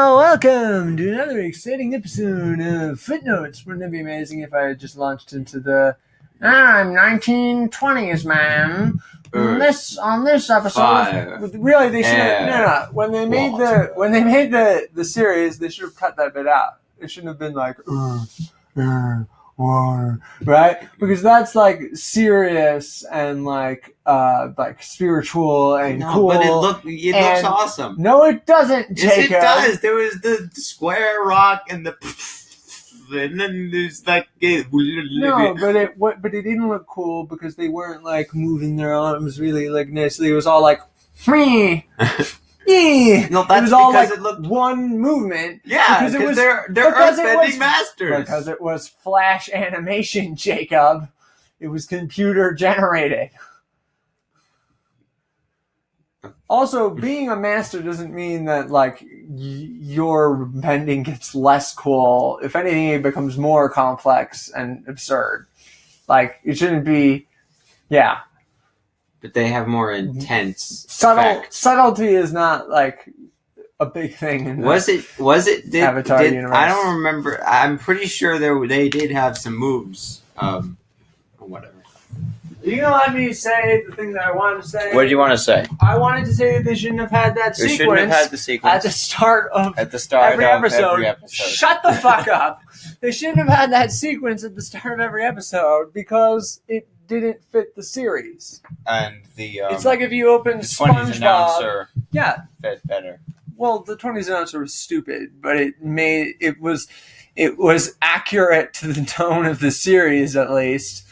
Welcome to another exciting episode of Footnotes. Wouldn't it be amazing if I had just launched into the 1920s, man? On this episode, really, they should have when they made the series, they should have cut that bit out. It shouldn't have been like water, right? Because that's like serious and like spiritual and cool. But it looks awesome. No, it doesn't, Jacob. Yes, it does. There was the square rock and and then there's like no, but it didn't look cool because they weren't like moving their arms really like nicely. It was all like me. No, that's it was all like it looked one movement. Yeah, because they're earthbending masters. Because it was flash animation, Jacob. It was computer generated. Also, being a master doesn't mean that like your bending gets less cool. If anything, it becomes more complex and absurd. Like it shouldn't be, yeah. But they have more intense subtlety is not like a big thing in the Avatar universe. I don't remember. I'm pretty sure they did have some moves. Or whatever. Are you gonna let me say the thing that I wanted to say? What did you want to say? I wanted to say that they shouldn't have had that sequence. They shouldn't have had the sequence at the start of every episode. Shut the fuck up. They shouldn't have had that sequence at the start of every episode because it didn't fit the series. And it's like if you open SpongeBob. Announcer fit better. Well, the 20s announcer was stupid, but it was accurate to the tone of the series at least.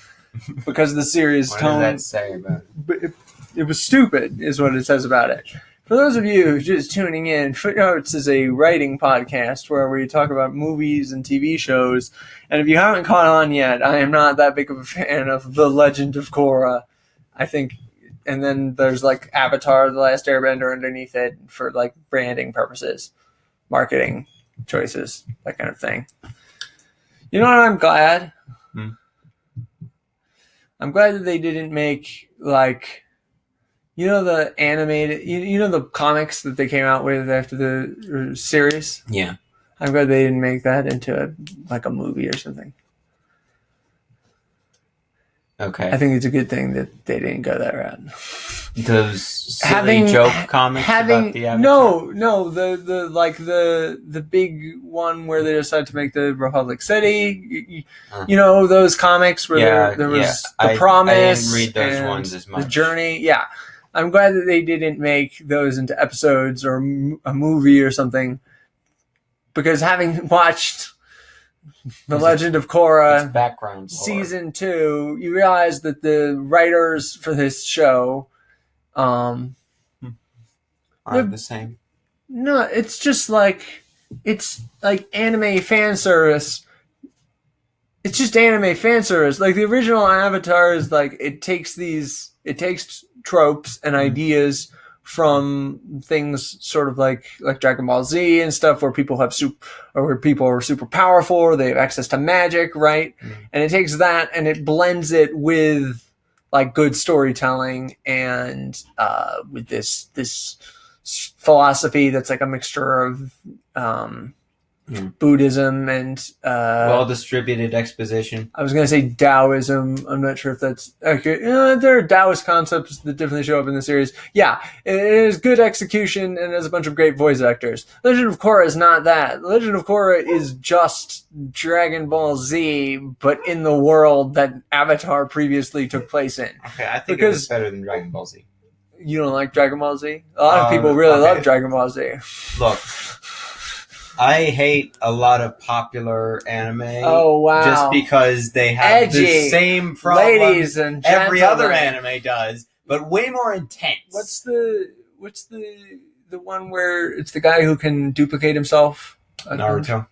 Because the series tone. What does that say about it? It was stupid, is what it says about it. For those of you who are just tuning in, Footnotes is a writing podcast where we talk about movies and TV shows. And if you haven't caught on yet, I am not that big of a fan of The Legend of Korra. I think, and then there's like Avatar: The Last Airbender underneath it for like branding purposes, marketing choices, that kind of thing. You know what? I'm glad. I'm glad that they didn't make, like, the animated, the comics that they came out with after the series? Yeah. I'm glad they didn't make that into a movie or something. Okay. I think it's a good thing that they didn't go that route. Those silly joke comics about the Avatar? No, the big one where they decided to make the Republic City. Those comics where there was The Promise. I didn't read those ones as much. The Journey, yeah. I'm glad that they didn't make those into episodes or a movie or something, because having watched The Legend of Korra background season 2, you realize that the writers for this show aren't the same. No, it's just like anime fan service. It's just anime fan service. Like the original Avatar is like it takes tropes and ideas from things sort of like Dragon Ball Z and stuff where people are super powerful or they have access to magic, right? And it takes that and it blends it with like good storytelling and with this philosophy that's like a mixture of Buddhism and well-distributed exposition. I was going to say Taoism. I'm not sure if that's accurate. There are Taoist concepts that definitely show up in the series. Yeah, it is good execution and has a bunch of great voice actors. Legend of Korra is not that. Legend of Korra is just Dragon Ball Z, but in the world that Avatar previously took place in. Okay, I think it's better than Dragon Ball Z. You don't like Dragon Ball Z? A lot of people really love Dragon Ball Z. Look, I hate a lot of popular anime. Oh, wow. Just because they have the same problems every other anime does, but way more intense. What's the one where it's the guy who can duplicate himself? Naruto.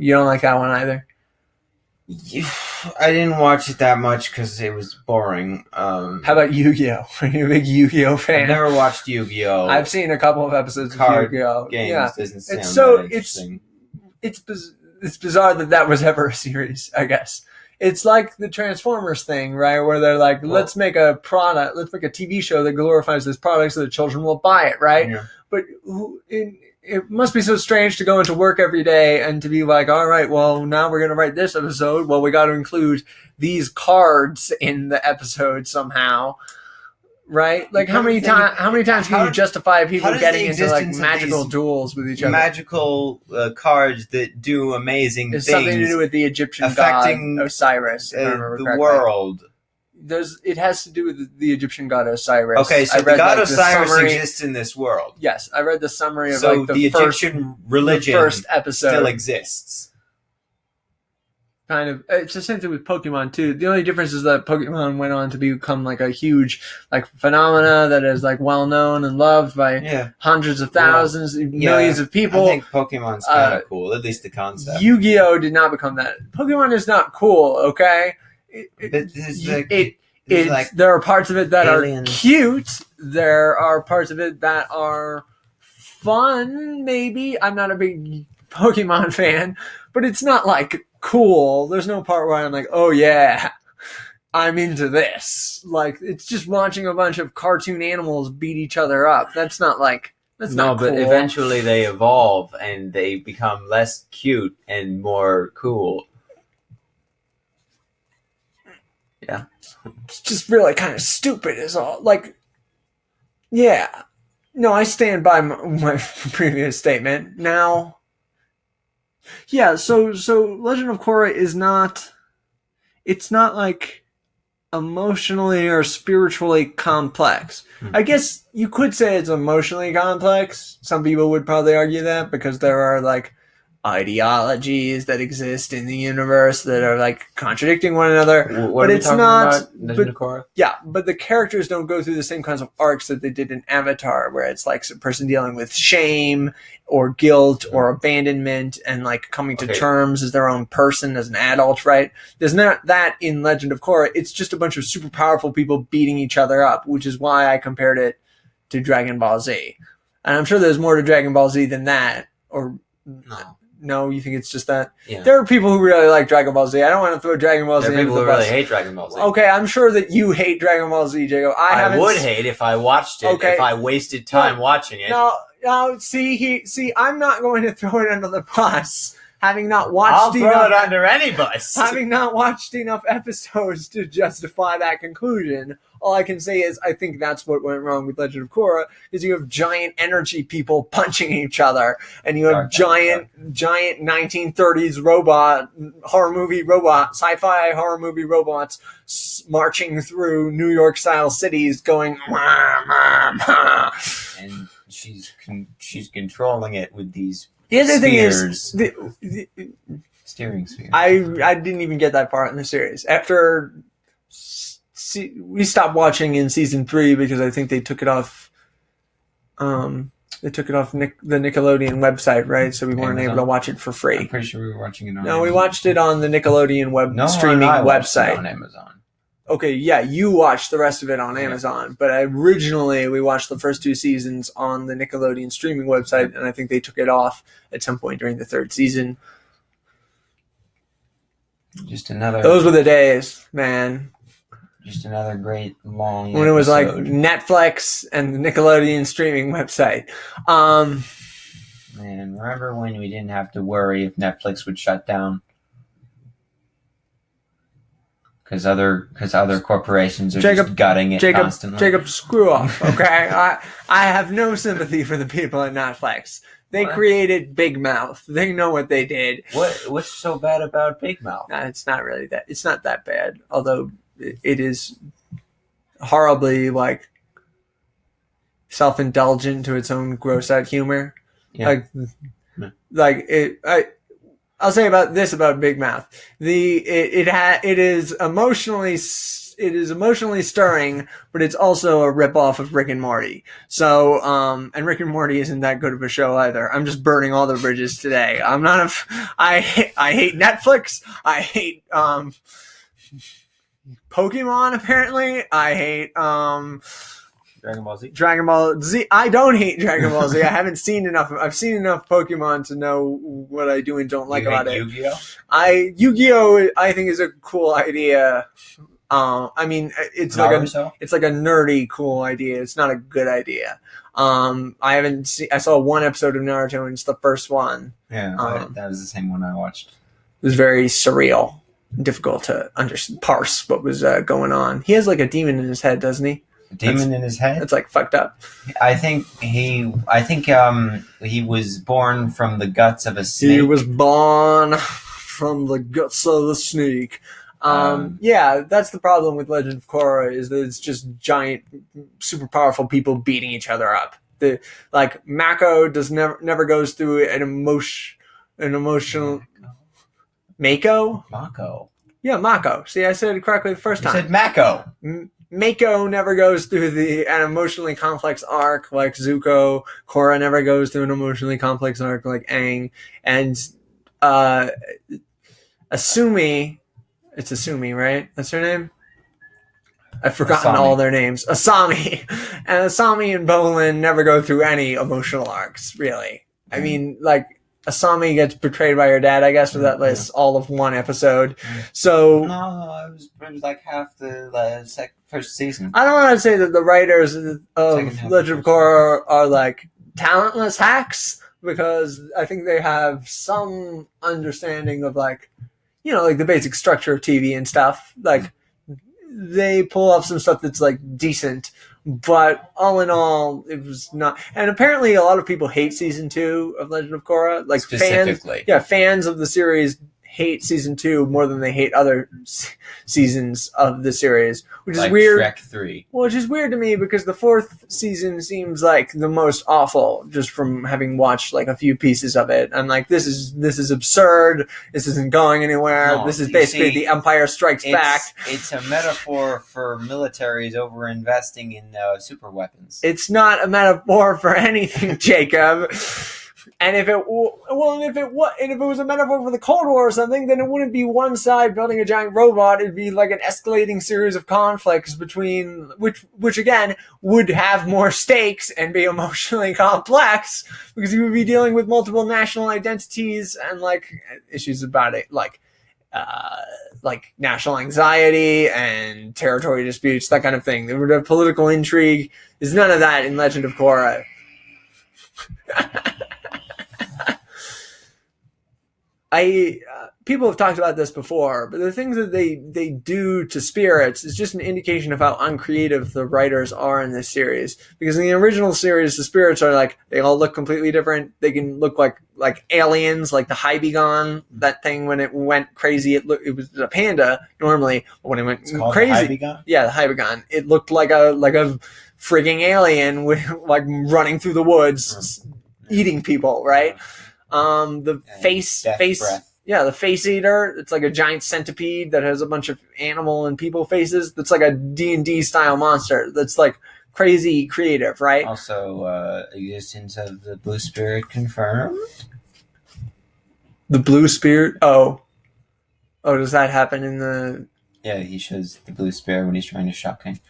You don't like that one either? I didn't watch it that much because it was boring. How about Yu-Gi-Oh? Are you a big Yu-Gi-Oh fan? I've never watched Yu-Gi-Oh. I've seen a couple of episodes of Yu-Gi-Oh. Games doesn't sound it's bizarre that was ever a series, I guess. It's like the Transformers thing, right? Where they're like, let's make a product, let's make a TV show that glorifies this product so that children will buy it, right? Yeah. but it must be so strange to go into work every day and to be like, all right, well, now we're going to write this episode. Well, we got to include these cards in the episode somehow. Right? Like how many times can you justify people getting into like magical duels with each other? Magical cards that do amazing things. It's something to do with the Egyptian god Osiris, the world. It has to do with the Egyptian god Osiris. Okay, so the god Osiris exists in this world. Yes, I read the summary of the Egyptian religion first episode still exists. Kind of, it's the same thing with Pokemon too. The only difference is that Pokemon went on to become like a huge like phenomena that is like well known and loved by hundreds of thousands, millions of people. I think Pokemon's kind of cool, at least the concept. Yu-Gi-Oh did not become that. Pokemon is not cool, okay? There are parts of it that are cute. There are parts of it that are fun. Maybe I'm not a big Pokemon fan, but it's not like cool. There's no part where I'm like, oh yeah, I'm into this. Like, it's just watching a bunch of cartoon animals beat each other up. That's not cool. But eventually they evolve and they become less cute and more cool. Yeah. It's just really kind of stupid is all. Like, yeah. No, I stand by my previous statement. Now, yeah, so Legend of Korra is not, it's not like emotionally or spiritually complex. Mm-hmm. I guess you could say it's emotionally complex. Some people would probably argue that because there are like ideologies that exist in the universe that are like contradicting one another. What but it's not Legend of Korra? Yeah, but the characters don't go through the same kinds of arcs that they did in Avatar, where it's like a person dealing with shame or guilt or abandonment and like coming to terms as their own person as an adult, right? There's not that in Legend of Korra. It's just a bunch of super powerful people beating each other up, which is why I compared it to Dragon Ball Z. And I'm sure there's more to Dragon Ball Z than that. Or no, you think it's just that? Yeah. There are people who really like Dragon Ball Z. I don't want to throw Dragon Ball Z under the bus. There are people who really hate Dragon Ball Z. Okay, I'm sure that you hate Dragon Ball Z, Jacob. I would hate if I watched it, if I wasted time watching it. No, see, I'm not going to throw it under the bus. Having not watched I'll throw it under any bus. Having not watched enough episodes to justify that conclusion, all I can say is I think that's what went wrong with Legend of Korra, is you have giant energy people punching each other, and you have giant 1930s sci-fi horror movie robots marching through New York style cities going and she's controlling it with these the other spheres. Thing is steering spheres. I didn't even get that far in the series. After we stopped watching in season 3 because I think they took it off. They took it off the Nickelodeon website, right? So we weren't able to watch it for free. I'm pretty sure we were watching it on. No, Amazon. We watched it on the Nickelodeon streaming website. On Amazon. Okay, yeah, you watched the rest of it on Amazon, but originally we watched the first 2 seasons on the Nickelodeon streaming website, and I think they took it off at some point during the 3rd season. Those were the days, man. Just another great long when it was like Netflix and the Nickelodeon streaming website. Man, remember when we didn't have to worry if Netflix would shut down? Because other corporations are just gutting it constantly. Jacob, screw off, okay? I have no sympathy for the people at Netflix. They created Big Mouth. They know what they did. What's so bad about Big Mouth? It's not really that. It's not that bad, although it is horribly like self-indulgent to its own gross-out humor. Yeah. I'll say about Big Mouth. It is emotionally stirring, but it's also a ripoff of Rick and Morty. So, and Rick and Morty isn't that good of a show either. I'm just burning all the bridges today. I hate Netflix. I hate Pokemon. Apparently, I hate Dragon Ball Z. I don't hate Dragon Ball Z. I haven't seen enough. I've seen enough Pokemon to know what I do and don't like about it. Yu-Gi-Oh? Yu-Gi-Oh! I think is a cool idea. I mean, it's like a nerdy, cool idea. It's not a good idea. I haven't seen. I saw one episode of Naruto, and it's the first one. Yeah, that was the same one I watched. It was very surreal, difficult to parse what was going on. He has like a demon in his head, doesn't he? A demon in his head? It's like fucked up. I think he was born from the guts of a snake. He was born from the guts of the snake. Yeah, that's the problem with Legend of Korra, is that it's just giant, super powerful people beating each other up. Mako never goes through an emotional. Mako? Mako. Yeah, Mako. See, I said it correctly the first time. You said Mako. Mako never goes through an emotionally complex arc like Zuko. Korra never goes through an emotionally complex arc like Aang. And Asumi, it's Asumi, right? That's her name? I've forgotten all their names. Asami. And Asami and Bolin never go through any emotional arcs, really. I mean, like, Asami gets betrayed by her dad, I guess, but that lasts all of one episode. So no, it was like half the first season. I don't want to say that the writers of Legend of Korra are like talentless hacks, because I think they have some understanding of like the basic structure of TV and stuff. Like they pull off some stuff that's like decent. But all in all, it was not. And apparently, a lot of people hate season 2 of Legend of Korra. Like specifically, fans of the series hate season 2 more than they hate other seasons of the series, which is weird. Shrek 3. Well, which is weird to me because the 4th season seems like the most awful, just from having watched like a few pieces of it. I'm like, this is absurd. This isn't going anywhere. No, this is basically The Empire Strikes Back. It's a metaphor for militaries over investing in super weapons. It's not a metaphor for anything, Jacob. And if it was a metaphor for the Cold War or something, then it wouldn't be one side building a giant robot. It'd be like an escalating series of conflicts between which again would have more stakes and be emotionally complex, because you would be dealing with multiple national identities and like issues about it, like national anxiety and territory disputes, that kind of thing. There would have political intrigue. There's none of that in Legend of Korra. People have talked about this before, but the things that they do to spirits is just an indication of how uncreative the writers are in this series. Because in the original series, the spirits are like, they all look completely different. They can look like aliens, like the Hybegon, that thing when it went crazy. It was a panda normally, but when it went crazy, the Hybegon, it looked like a frigging alien with like running through the woods, eating people, right? The face breath. Yeah, the face eater. It's like a giant centipede that has a bunch of animal and people faces. That's like a D&D style monster. That's like crazy creative, right? Also, existence of the blue spirit confirmed. The blue spirit. Oh, does that happen in the? Yeah, he shows the blue spirit when he's trying to shock him.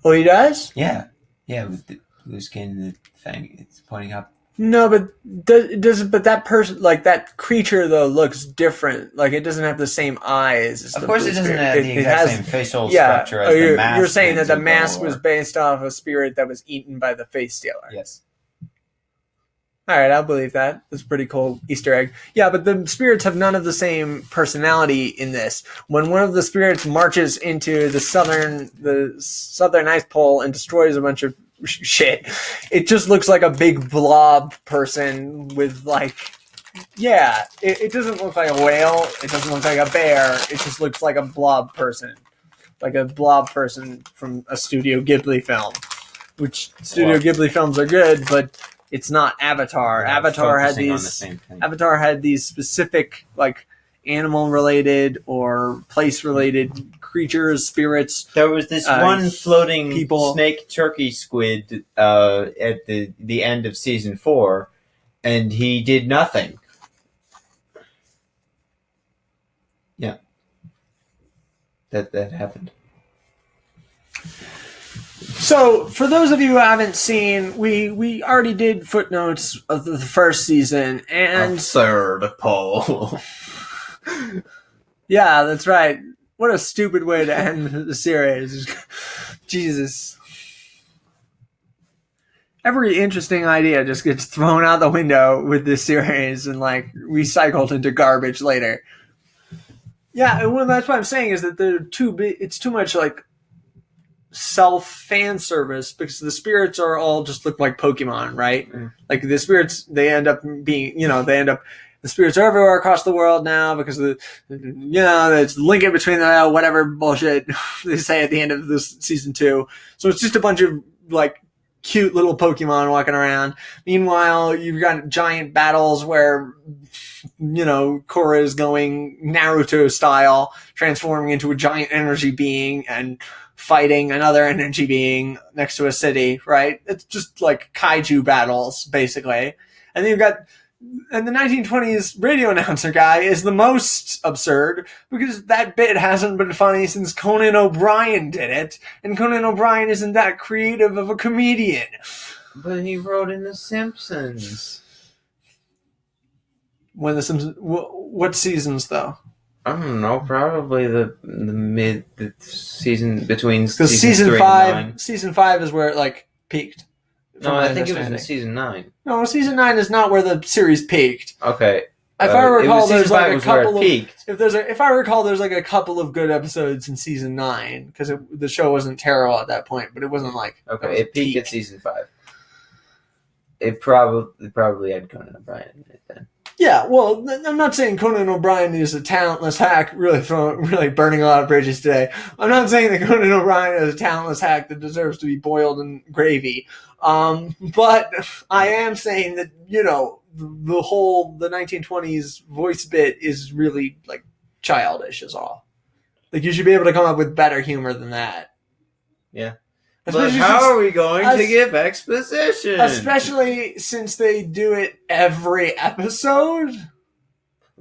Oh, he does? Yeah, with the blue skin and the fang. It's pointing up. No, but that person, like that creature though, looks different. Like it doesn't have the same eyes. Of course, it doesn't have the exact same facial structure as the mask. You're saying that the mask was based off a spirit that was eaten by the face stealer. Yes. All right, I'll believe that. That's a pretty cool Easter egg. Yeah, but the spirits have none of the same personality in this. When one of the spirits marches into the southern ice pole and destroys a bunch of shit, it just looks like a big blob person with like, it doesn't look like a whale, it doesn't look like a bear, it just looks like a blob person, from a Studio Ghibli film, which Studio Ghibli films are good, but it's not Avatar. Avatar had these specific like animal related or place related creatures, spirits. There was this one floating snake turkey squid at the end of season 4, and he did nothing. Yeah, that happened. So, for those of you who haven't seen, we already did Footnotes of the first season, and a third poll. Yeah, that's right. What a stupid way to end the series. Jesus. Every interesting idea just gets thrown out the window with this series and like recycled into garbage later. Yeah, and that's what I'm saying is that it's too much like self fan service because the spirits are all just look like Pokemon, right? Like the spirits, they end up being, the spirits are everywhere across the world now because it's linking between the whatever bullshit they say at the end of this season 2. So it's just a bunch of like cute little Pokemon walking around. Meanwhile, you've got giant battles where Korra is going Naruto style, transforming into a giant energy being and fighting another energy being next to a city, right? It's just like kaiju battles, basically. And then you've got, and the 1920s radio announcer guy is the most absurd because that bit hasn't been funny since Conan O'Brien did it, and Conan O'Brien isn't that creative of a comedian. But he wrote in The Simpsons. When The Simpsons, what seasons though? I don't know, probably the season between season 3 5, and 9. Season 5 is where it like peaked. No, I think it was in season 9. No, season 9 is not where the series peaked. Okay. If I recall, there's like a couple of. If I recall, there's like a couple of good episodes in season 9 because the show wasn't terrible at that point, but it wasn't like it peaked at season 5. It probably had Conan O'Brien in it then. Yeah, well, I'm not saying Conan O'Brien is a talentless hack, really burning a lot of bridges today. I'm not saying that Conan O'Brien is a talentless hack that deserves to be boiled in gravy. But I am saying that, the 1920s voice bit is really, like, childish is all. Like, you should be able to come up with better humor than that. Yeah. But how are we going to give exposition? Especially since they do it every episode.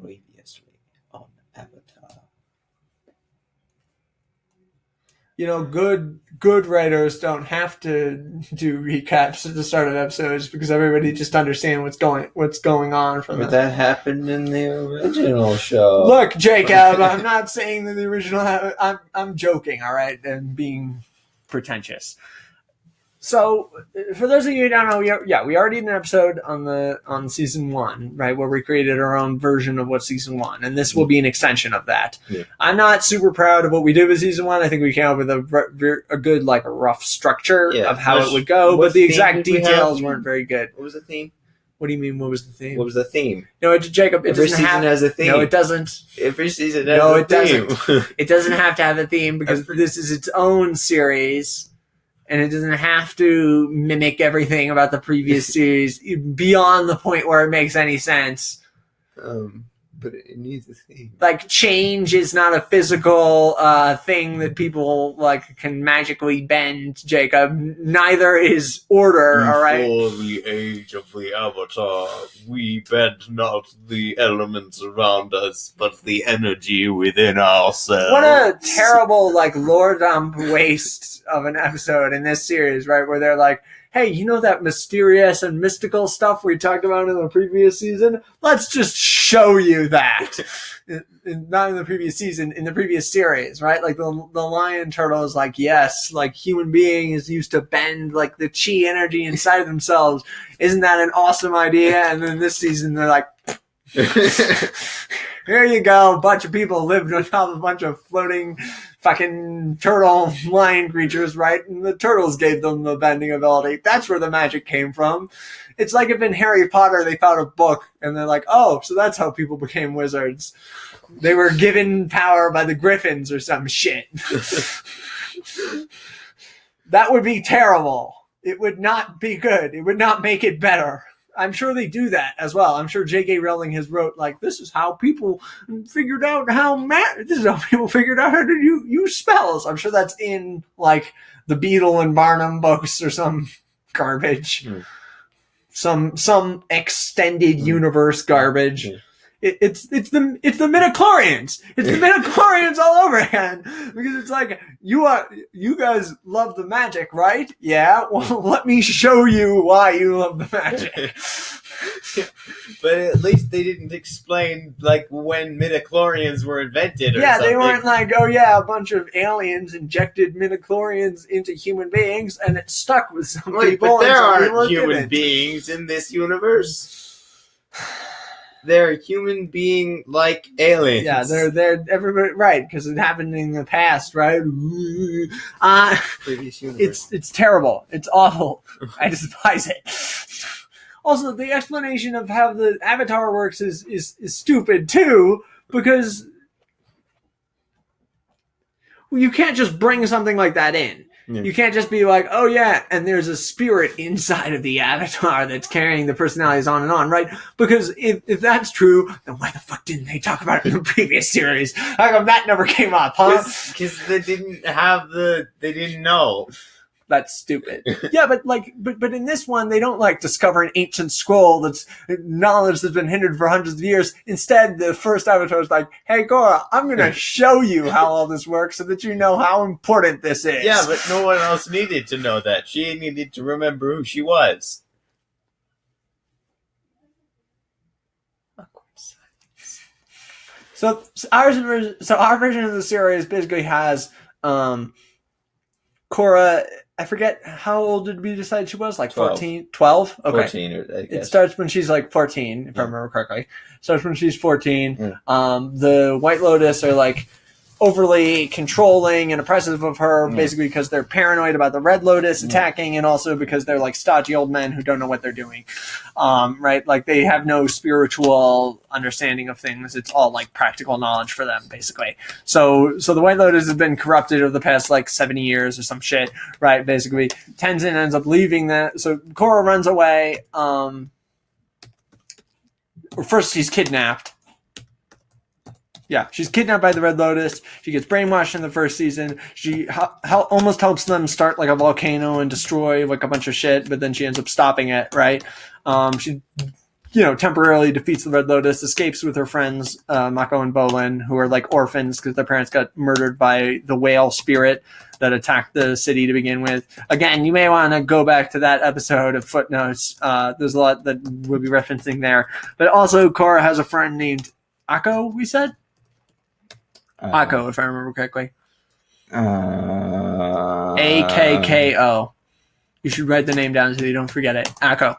Previously on Avatar. Good writers don't have to do recaps at the start of episodes because everybody just understands what's going on from But that happened in the original show. Look, Jacob, I'm not saying that the original. I'm joking, all right, and being pretentious. So, for those of you who don't know, we already did an episode on season 1, right, where we created our own version of what season 1, and this will be an extension of that. Yeah. I'm not super proud of what we did with season 1. I think we came up with a good, like, a rough structure of how it would go, but the exact details weren't very good. What was the theme? What do you mean, what was the theme? What was the theme? No, Jacob, every season has a theme. No, it doesn't. Every season has a theme. Doesn't. It doesn't have to have a theme because this is its own series, and it doesn't have to mimic everything about the previous series beyond the point where it makes any sense. But it needs a theme. Like, change is not a physical thing that people like can magically bend, Jacob. Neither is order, all right? Before the age of the Avatar, we bend not the elements around us, but the energy within ourselves. What a terrible, like, lore dump waste of an episode in this series, right? Where they're like, hey, that mysterious and mystical stuff we talked about in the previous season? Let's just show you that. Not in the previous season, in the previous series, right? Like the lion turtle is like, yes, like human beings used to bend like the chi energy inside of themselves. Isn't that an awesome idea? And then this season they're like, here you go. A bunch of people lived on top of a bunch of floating fucking turtle lion creatures, right? And the turtles gave them the bending ability. That's where the magic came from. It's like if in Harry Potter they found a book and they're like, oh, so that's how people became wizards. They were given power by the Griffins or some shit. That would be terrible. It would not be good. It would not make it better. I'm sure they do that as well. I'm sure J.K. Rowling has wrote, like, this is how people figured out how to use spells. I'm sure that's in, like, the Beadle and Barnum books or some garbage. Some extended universe garbage. It's the midichlorians. It's the midichlorians all over again. Because it's like, you guys love the magic, right? Yeah, well, let me show you why you love the magic. But at least they didn't explain like when midichlorians were invented. Or something. They weren't like, oh yeah, a bunch of aliens injected midichlorians into human beings, and it stuck with some people. But there aren't human beings in this universe. They're human being like aliens. Yeah, they're everybody right because it happened in the past, right? Previous universe. It's terrible. It's awful. I despise it. Also, the explanation of how the Avatar works is stupid too, because you can't just bring something like that in. Yeah. You can't just be like, oh yeah, and there's a spirit inside of the Avatar that's carrying the personalities on and on, right? Because if that's true, then why the fuck didn't they talk about it in the previous series? How come that never came up, huh? Because they didn't know. That's stupid. Yeah, but in this one, they don't like discover an ancient scroll that's knowledge that's been hindered for hundreds of years. Instead, the first Avatar is like, hey, Korra, I'm going to show you how all this works so that you know how important this is. Yeah, but no one else needed to know that. She needed to remember who she was. So our version of the series basically has Korra. I forget how old did we decide she was? Like 14? 12? Okay. 14, I guess. It starts when she's like 14, if I remember correctly. Starts when she's 14. The White Lotus are like overly controlling and oppressive of her, basically because they're paranoid about the Red Lotus attacking, and also because they're like stodgy old men who don't know what they're doing. Right? Like they have no spiritual understanding of things. It's all like practical knowledge for them, basically. So the White Lotus has been corrupted over the past like 70 years or some shit, right? Basically, Tenzin ends up leaving that. So Korra runs away. First, she's kidnapped. Yeah, she's kidnapped by the Red Lotus. She gets brainwashed in the first season. She almost helps them start like a volcano and destroy like a bunch of shit, but then she ends up stopping it, right? She, temporarily defeats the Red Lotus, escapes with her friends, Mako and Bolin, who are like orphans because their parents got murdered by the whale spirit that attacked the city to begin with. Again, you may want to go back to that episode of Footnotes. There's a lot that we'll be referencing there. But also, Korra has a friend named Akko, we said? Akko, if I remember correctly. Akko. You should write the name down so you don't forget it. Akko.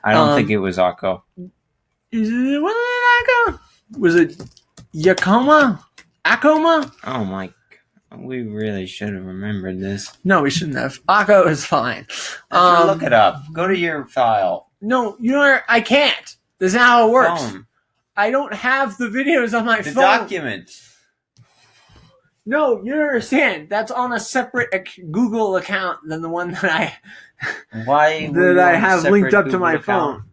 I don't think it was Akko. Was it Akko? Was it Yakoma? Akoma? Oh my! We really should have remembered this. No, we shouldn't have. Akko is fine. Look it up. Go to your file. No, I can't. This is how it works. I don't have the videos on my phone. The document. No, you don't understand. That's on a separate Google account than the one that I have linked up to my phone.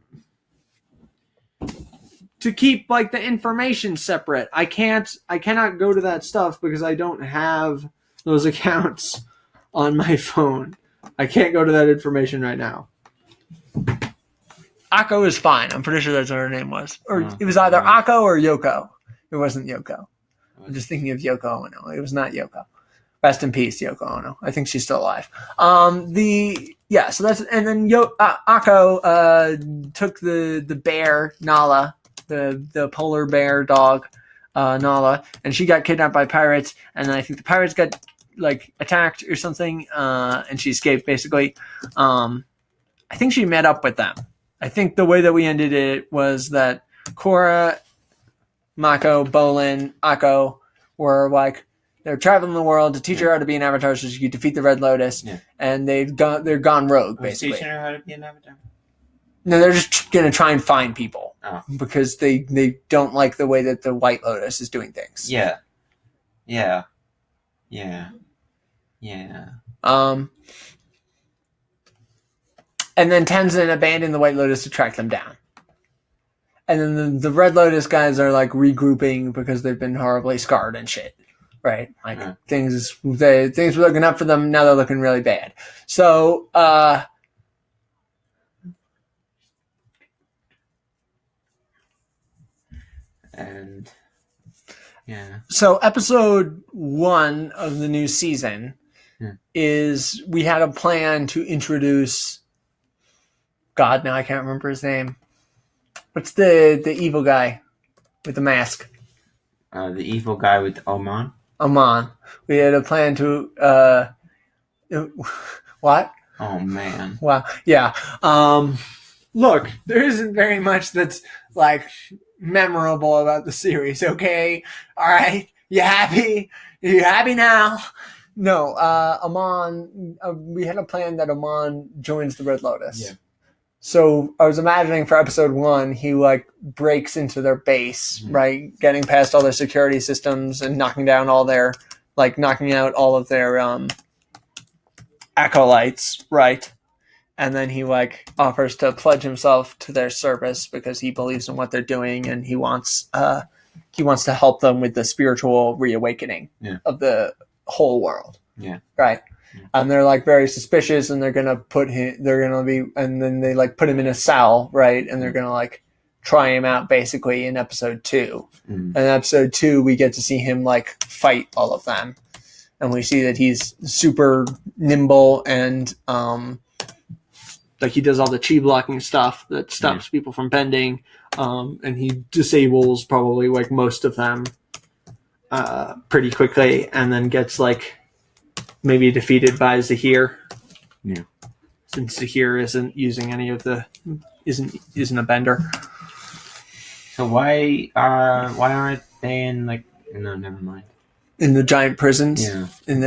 To keep like the information separate. I cannot go to that stuff because I don't have those accounts on my phone. I can't go to that information right now. Akko is fine. I'm pretty sure that's what her name was. Or it was either Akko or Yoko. It wasn't Yoko. I'm just thinking of Yoko Ono. It was not Yoko. Rest in peace, Yoko Ono. I think she's still alive. So that's, and then Akko took the bear Nala, the polar bear dog Nala, and she got kidnapped by pirates, and then I think the pirates got like attacked or something, and she escaped basically. I think she met up with them. I think the way that we ended it was that Korra, Mako, Bolin, Akko were like they're traveling the world to teach her how to be an avatar so she could defeat the Red Lotus, and they're gone rogue basically. Teaching her how to be an avatar? No, they're just gonna try and find people because they don't like the way that the White Lotus is doing things. Yeah. And then Tenzin abandoned the White Lotus to track them down. And then the Red Lotus guys are like regrouping because they've been horribly scarred and shit. Right? Like things were looking up for them, now they're looking really bad. So So episode 1 of the new season is we had a plan to introduce God, now I can't remember his name. What's the evil guy with the mask? The evil guy with Oman. Amon. We had a plan to what? Oh man. Wow. Yeah. Look, there isn't very much that's like memorable about the series, okay? All right. You happy? You happy now? No, Amon, we had a plan that Amon joins the Red Lotus. Yeah. So I was imagining for episode 1, he like breaks into their base, right? Getting past all their security systems and knocking out all of their acolytes, right? And then he like offers to pledge himself to their service because he believes in what they're doing and he wants to help them with the spiritual reawakening of the whole world. Yeah. Right. And they're like very suspicious and and then they like put him in a cell, right? And they're going to like try him out basically in episode 2. And in episode 2, we get to see him like fight all of them. And we see that he's super nimble and, like he does all the chi blocking stuff that stops people from bending. And he disables probably like most of them, pretty quickly and then gets like, maybe defeated by Zahir. Yeah. Since Zahir isn't a bender. So why aren't they in like? No, never mind. In the giant prisons. Yeah. In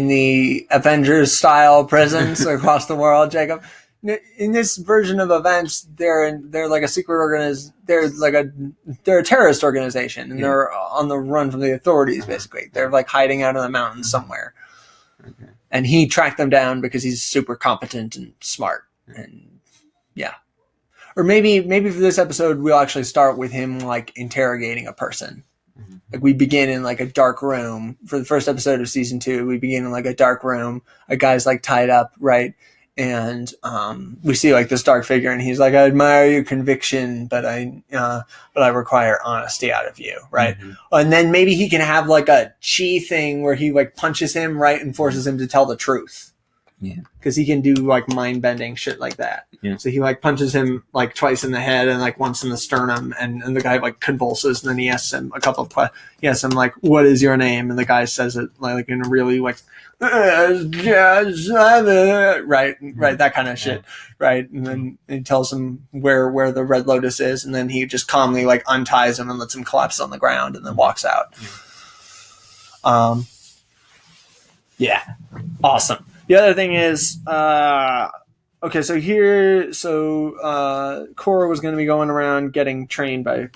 the Avengers style prisons across the world, Jacob. In this version of events, they're like a secret they're a terrorist organization, and they're on the run from the authorities. Basically, they're like hiding out in the mountains somewhere. Okay. And he tracked them down because he's super competent and smart. And yeah. Or maybe for this episode, we'll actually start with him like interrogating a person. Like we begin in like a dark room for the first episode of season 2. We begin in like a dark room. A guy's like tied up, right? And we see like this dark figure, and he's like, "I admire your conviction, but I require honesty out of you," right? And then maybe he can have like a chi thing where he like punches him, right, and forces him to tell the truth. Yeah, because he can do like mind bending shit like that. Yeah. So he like punches him like twice in the head and like once in the sternum, and the guy like convulses, and then he asks him a couple of questions. He asks him like, "What is your name?" And the guy says it like in a really like. Right, that kind of shit, right? And then he tells him where the Red Lotus is, and then he just calmly like unties him and lets him collapse on the ground, and then walks out. Yeah, awesome. The other thing is, okay, so Korra was going to be going around getting trained by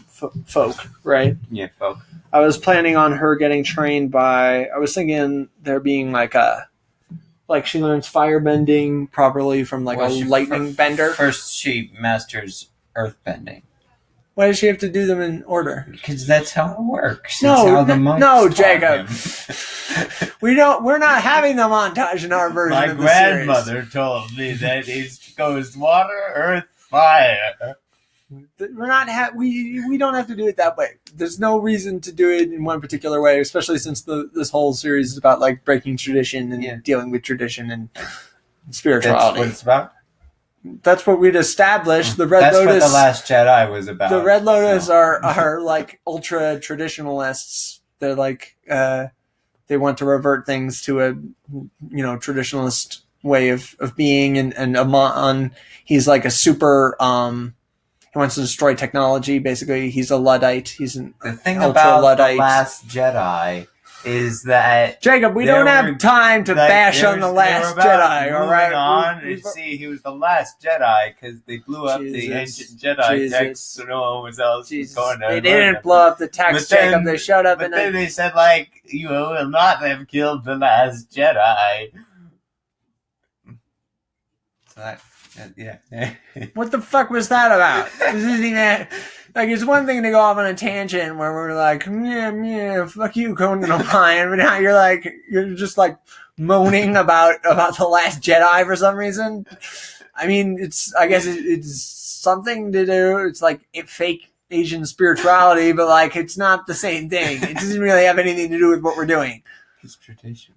folk, right? Yeah, folk. I was planning on her getting trained by. I was thinking there being like she learns firebending properly from like a lightning bender. First, she masters earthbending. Why does she have to do them in order? Because that's how it works. No, Jacob. We're not having the montage in our version. My of the series. grandmother told me that it goes water, earth, fire. We're not we don't have to do it that way. There's no reason to do it in one particular way, especially since this whole series is about like breaking tradition and dealing with tradition and spirituality. That's what it's about. That's what we'd established. The Red That's Lotus. That's what The Last Jedi was about. The Red Lotus are like ultra traditionalists. They're like they want to revert things to a traditionalist way of being, and Amon, he's like a super. He wants to destroy technology. Basically, he's a Luddite. He's the thing about Luddite. The Last Jedi is that Jacob, we don't have time to bash on The Last Jedi. All right. He was the last Jedi because they blew up the ancient Jedi text, so no one else was going there. They didn't blow up the text, Jacob. They showed up, and then they said like, "You will not have killed the last Jedi." So that. Yeah. What the fuck was that about? This isn't even like, it's one thing to go off on a tangent where we're like, yeah, fuck you, Conan O'Brien, but now you're just like moaning about The Last Jedi for some reason. I mean, I guess it's something to do. It's like fake Asian spirituality, but like it's not the same thing. It doesn't really have anything to do with what we're doing. It's tradition.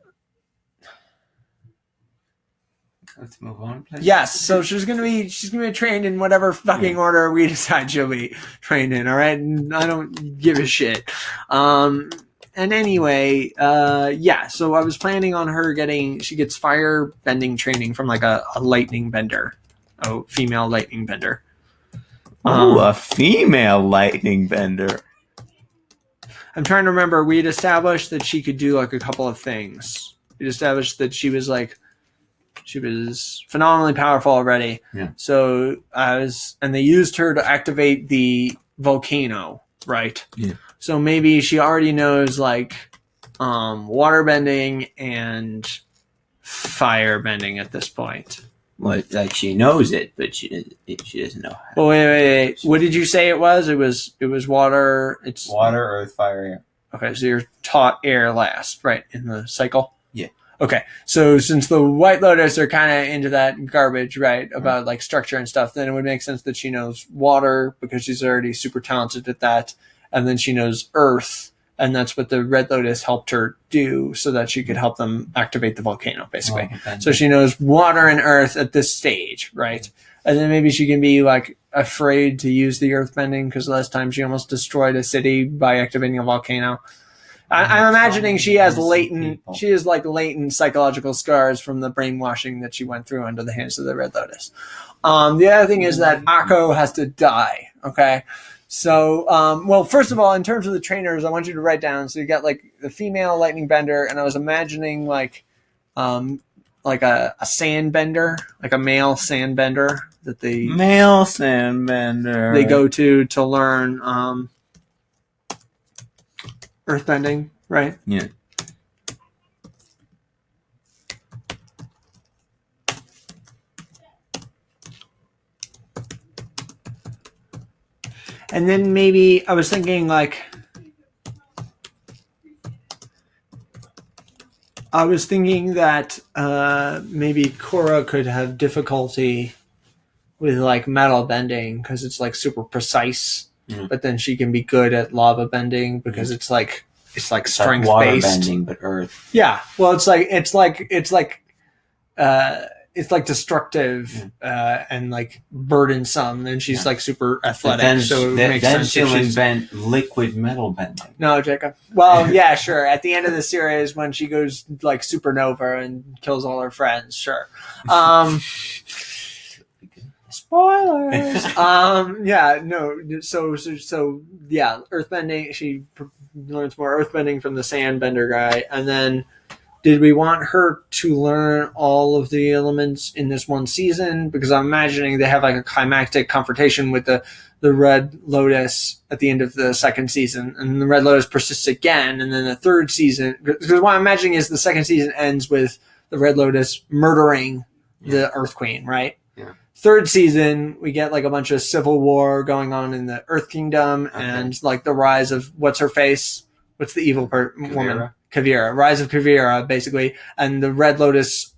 Let's move on, please. Yes, so she's gonna be trained in whatever fucking order we decide she'll be trained in. All right, and I don't give a shit. And anyway, so I was planning on her she gets fire bending training from like a lightning bender, a female lightning bender. A female lightning bender. I'm trying to remember. We had established that she could do like a couple of things. We established that she was phenomenally powerful already. Yeah. So and they used her to activate the volcano, right? Yeah. So maybe she already knows like water bending and fire bending at this point. Well, like she knows it, but she doesn't know how. Well, wait. What did you say it was? It was water. It's water, earth, fire, air. Okay, so you're taught air last, right, in the cycle? Yeah. Okay, so since the White Lotus are kind of into that garbage, right, about like structure and stuff, then it would make sense that she knows water because she's already super talented at that, and then she knows earth, and that's what the Red Lotus helped her do so that she could help them activate the volcano, basically. So she knows water and earth at this stage, right? And then maybe she can be like afraid to use the earth bending because last time she almost destroyed a city by activating a volcano. I'm imagining she has latent psychological scars from the brainwashing that she went through under the hands of the Red Lotus. The other thing is that Akko has to die. Okay. So, well, first of all, in terms of the trainers, I want you to write down. So you got like the female lightning bender, and I was imagining like a sand bender, like a male sand bender that they go to learn earthbending, right? Yeah. And then maybe I was thinking that maybe Korra could have difficulty with like metal bending because it's like super precise. Mm-hmm. But then she can be good at lava bending because it's like strength like water based bending, but earth. Yeah, well, it's like destructive and like burdensome, and she's like super athletic. So it makes sense. Then she'll invent liquid metal bending. No, Jacob. Well, yeah, sure. At the end of the series, when she goes like supernova and kills all her friends, sure. Spoilers. Yeah, no. So yeah, earthbending. She learns more earthbending from the sandbender guy, and then did we want her to learn all of the elements in this one season? Because I'm imagining they have like a climactic confrontation with the Red Lotus at the end of the second season, and the Red Lotus persists again, and then the third season. Because what I'm imagining is the second season ends with the Red Lotus murdering the Earth Queen, right? Yeah. Third season, we get like a bunch of civil war going on in the Earth Kingdom, and like the rise of what's her face? What's the evil woman? Kavira. Rise of Kavira, basically, and the Red Lotus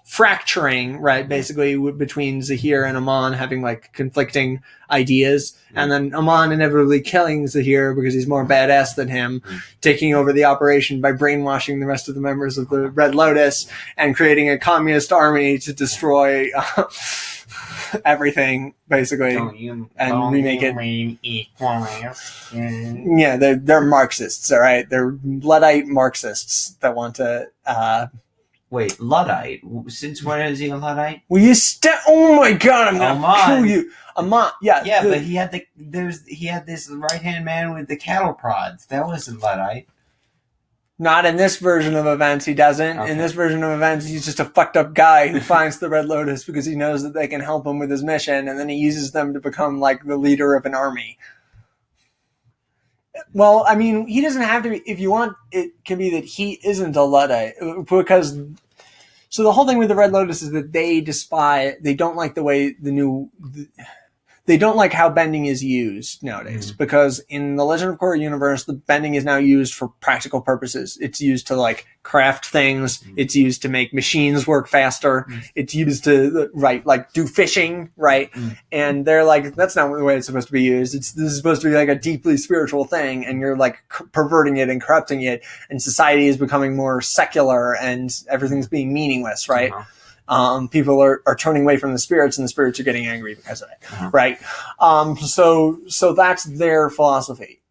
fracturing, right, basically between Zahir and Amon having like conflicting ideas, and then Amon inevitably killing Zahir because he's more badass than him, taking over the operation by brainwashing the rest of the members of the Red Lotus and creating a communist army to destroy everything, basically, and remake it. Yeah, they're Marxists, all right? They're Luddite Marxists that want to... Wait, Luddite? Since when is he a Luddite? Will you oh my god, I'm gonna kill you. Amon, yeah. Yeah, but he had this right-hand man with the cattle prods. That wasn't Luddite. Not in this version of events, he doesn't. Okay. In this version of events, he's just a fucked up guy who finds the Red Lotus because he knows that they can help him with his mission, and then he uses them to become like the leader of an army. Well, I mean, he doesn't have to be. If you want, it can be that he isn't a Luddite. Because, so the whole thing with the Red Lotus is that they don't like the way they don't like how bending is used nowadays, because in the Legend of Korra universe, the bending is now used for practical purposes. It's used to like craft things. It's used to make machines work faster. It's used to do fishing, right? And they're like, that's not the way it's supposed to be used. This is supposed to be like a deeply spiritual thing, and you're like perverting it and corrupting it, and society is becoming more secular, and everything's being meaningless, right? People are turning away from the spirits, and the spirits are getting angry because of it, right? So that's their philosophy.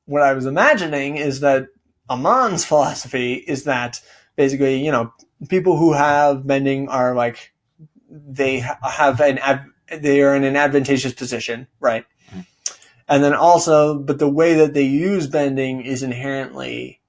What I was imagining is that Amon's philosophy is that basically, people who have bending are like they are in an advantageous position, right? And then also, but the way that they use bending is inherently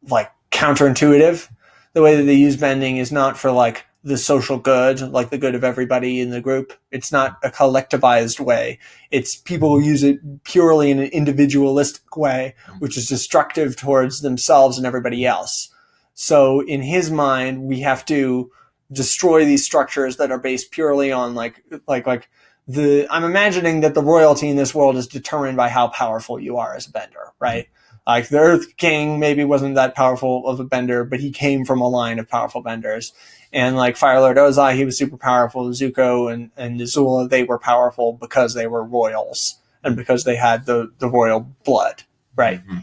like counterintuitive. The way that they use bending is not for like the social good, like the good of everybody in the group. It's not a collectivized way. It's people who use it purely in an individualistic way, which is destructive towards themselves and everybody else. So in his mind, we have to destroy these structures that are based purely on I'm imagining that the royalty in this world is determined by how powerful you are as a bender, right? Like the Earth King maybe wasn't that powerful of a bender, but he came from a line of powerful benders. And like Fire Lord Ozai, he was super powerful. Zuko and Azula, they were powerful because they were royals and because they had the royal blood, right? Mm-hmm.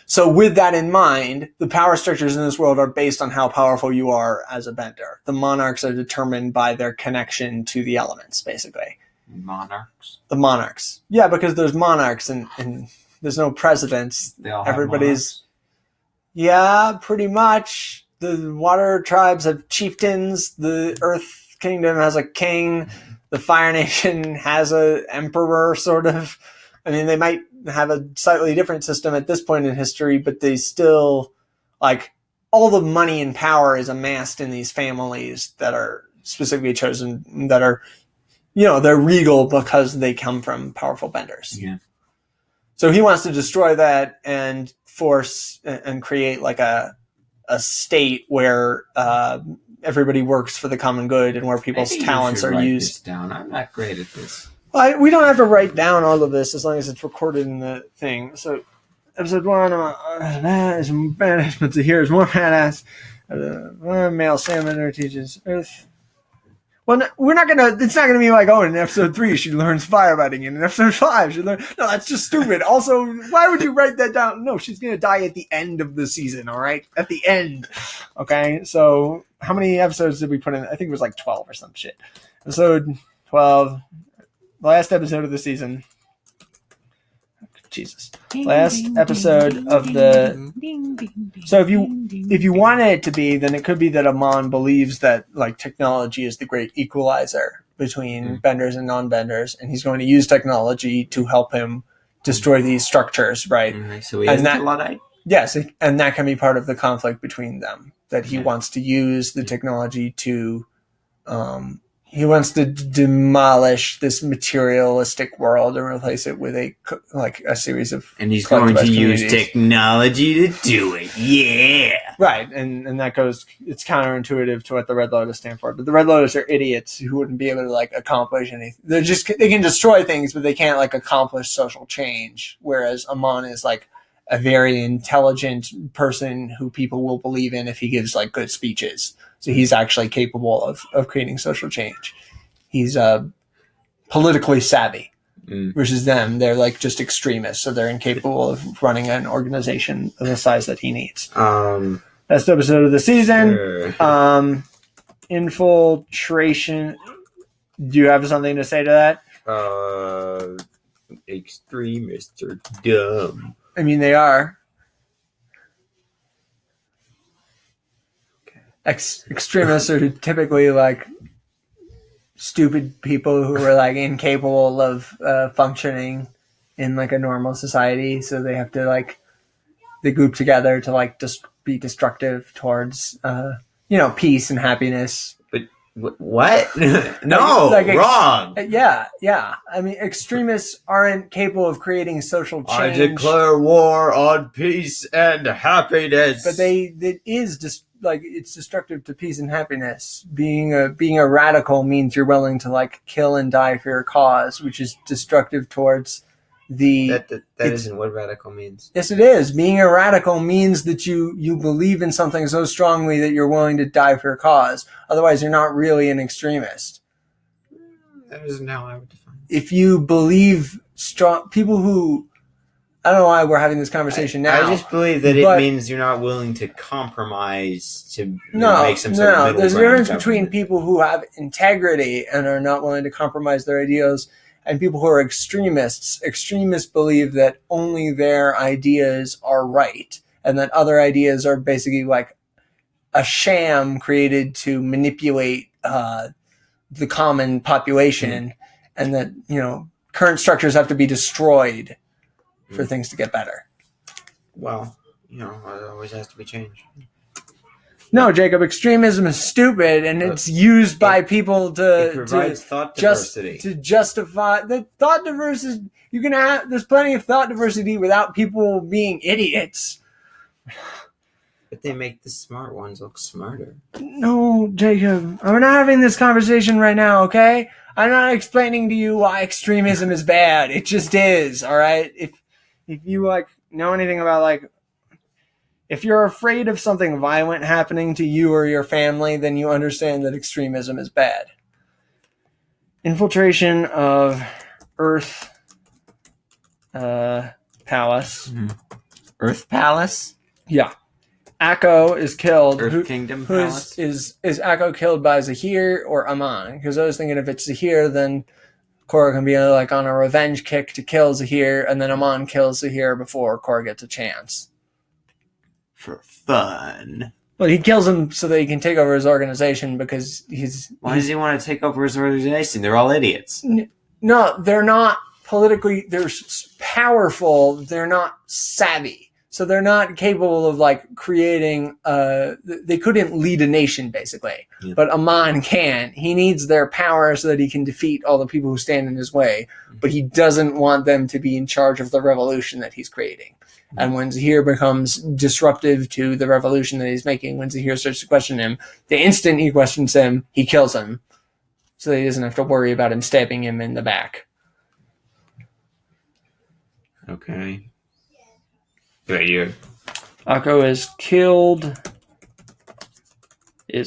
So with that in mind, the power structures in this world are based on how powerful you are as a bender. The monarchs are determined by their connection to the elements, basically. Monarchs? The monarchs. Yeah, because there's monarchs and there's no presidents. They all Everybody's have monarchs? Yeah, pretty much. The water tribes have chieftains. The Earth Kingdom has a king. The Fire Nation has a emperor, sort of. I mean, they might have a slightly different system at this point in history, but they still, like, all the money and power is amassed in these families that are specifically chosen, that are, they're regal because they come from powerful benders. Yeah. So he wants to destroy that and force and create like a state where everybody works for the common good and where people's talents are used. This down. I'm not great at this. We don't have to write down all of this as long as it's recorded in the thing. So, episode 1, is badass, but here is more badass. Male salamander teaches Earth. Well, it's not gonna be like, in episode 3 she learns firefighting, and in episode 5 she learns. No, that's just stupid. Also, why would you write that down? No, she's gonna die at the end of the season, alright? At the end. Okay, so how many episodes did we put in? I think it was like 12 or some shit. Episode 12. Last episode of the season. Jesus. Last episode of the. So if you want it to be, then it could be that Amon believes that like technology is the great equalizer between benders and non-benders, and he's going to use technology to help him destroy these structures, right? So he is a Luddite? Yes, and that can be part of the conflict between them. That he wants to use the technology to. He wants to demolish this materialistic world and replace it with a series of. And he's going to use technology to do it. Yeah. Right, and that goes. It's counterintuitive to what the Red Lotus stand for. But the Red Lotus are idiots who wouldn't be able to accomplish anything. They can destroy things, but they can't accomplish social change. Whereas Amon is a very intelligent person who people will believe in if he gives good speeches. So he's actually capable of creating social change. He's politically savvy versus them. They're just extremists. So they're incapable of running an organization of the size that he needs. Best episode of the season. Sure. Infiltration. Do you have something to say to that? Extremists are dumb. I mean, they are. Extremists are typically stupid people who are incapable of functioning in a normal society. So they have to they group together to just be destructive towards peace and happiness. But what? No, wrong. Yeah. I mean, extremists aren't capable of creating social change. I declare war on peace and happiness. But it's destructive to peace and happiness. Being a radical means you're willing to kill and die for your cause, which is destructive towards the. That isn't what radical means. Yes, it is. Being a radical means that you believe in something so strongly that you're willing to die for your cause. Otherwise, you're not really an extremist. That isn't how I would define it. If you believe strong people who I don't know why we're having this conversation now. I just believe that it means you're not willing to compromise to make some sort of middle there's a ground difference between people who have integrity and are not willing to compromise their ideals and people who are extremists. Extremists believe that only their ideas are right and that other ideas are basically like a sham created to manipulate the common population, and that current structures have to be destroyed for things to get better. Well, it always has to be changed. No, Jacob, extremism is stupid, and it's used by people it provides thought diversity. To justify the thought diversity. You can have there's plenty of thought diversity without people being idiots. But they make the smart ones look smarter. No, Jacob, we're not having this conversation right now, okay? I'm not explaining to you why extremism is bad. It just is, all right? If you know anything about if you're afraid of something violent happening to you or your family, then you understand that extremism is bad. Infiltration of Earth Palace. Mm-hmm. Earth Palace? Yeah. Akko is killed. Earth Kingdom Palace? Is Akko killed by Zahir or Aman? Because I was thinking if it's Zahir, then Korra can be on a revenge kick to kill Zahir, and then Aman kills Zahir before Korra gets a chance. For fun. Well, he kills him so that he can take over his organization because Why does he want to take over his organization? They're all idiots. No, they're not politically... They're powerful. They're not savvy. So they're not capable of creating. They couldn't lead a nation, basically. Yeah. But Aman can. He needs their power so that he can defeat all the people who stand in his way. But he doesn't want them to be in charge of the revolution that he's creating. Mm-hmm. And when Zahir becomes disruptive to the revolution that he's making, when Zahir starts to question him, the instant he questions him, he kills him, so that he doesn't have to worry about him stabbing him in the back. Okay. Right here. Akko is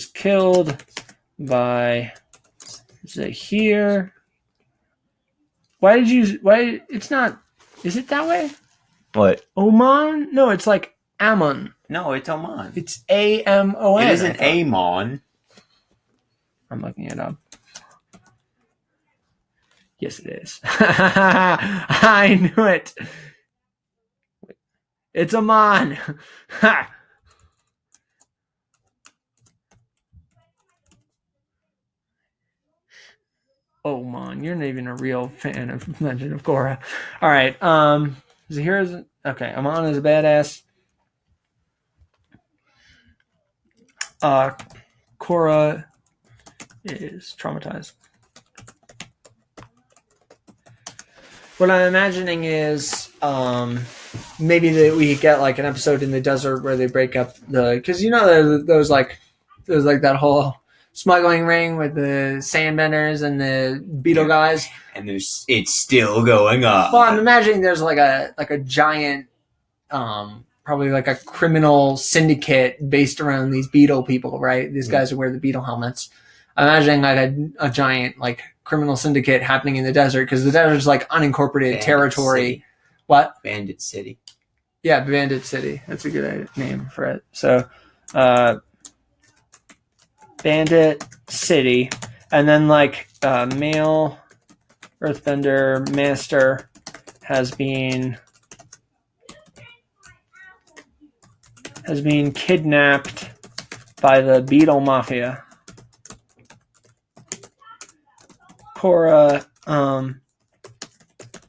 killed by Zahir. Why it's not, is it that way? What? Oman? No, it's Ammon. No, it's Oman. It's Amon. It isn't Amon. I'm looking it up. Yes, it is. I knew it. It's Aman. Ha! Oh, man, you're not even a real fan of Legend of Korra. All right. Zahir okay. Aman is a badass. Korra is traumatized. What I'm imagining is maybe that we get an episode in the desert where they break up because there's that whole smuggling ring with the sandbenders and the beetle guys, and it's still going on. Well, I'm imagining there's a giant, probably a criminal syndicate based around these beetle people, right? These guys who wear the beetle helmets. I'm imagining a giant criminal syndicate happening in the desert because the desert's unincorporated Bandit territory. City. What? Bandit City. Yeah, Bandit City. That's a good name for it. So, Bandit City, and then male Earthbender Master has been kidnapped by the Beetle Mafia. Korra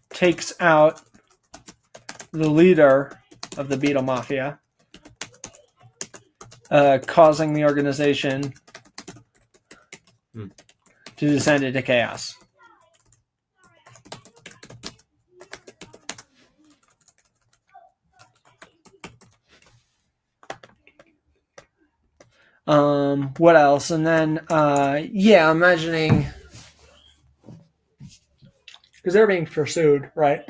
takes out the leader of the Beetle Mafia, causing the organization to descend into chaos. What else? And then, imagining, because they're being pursued, right?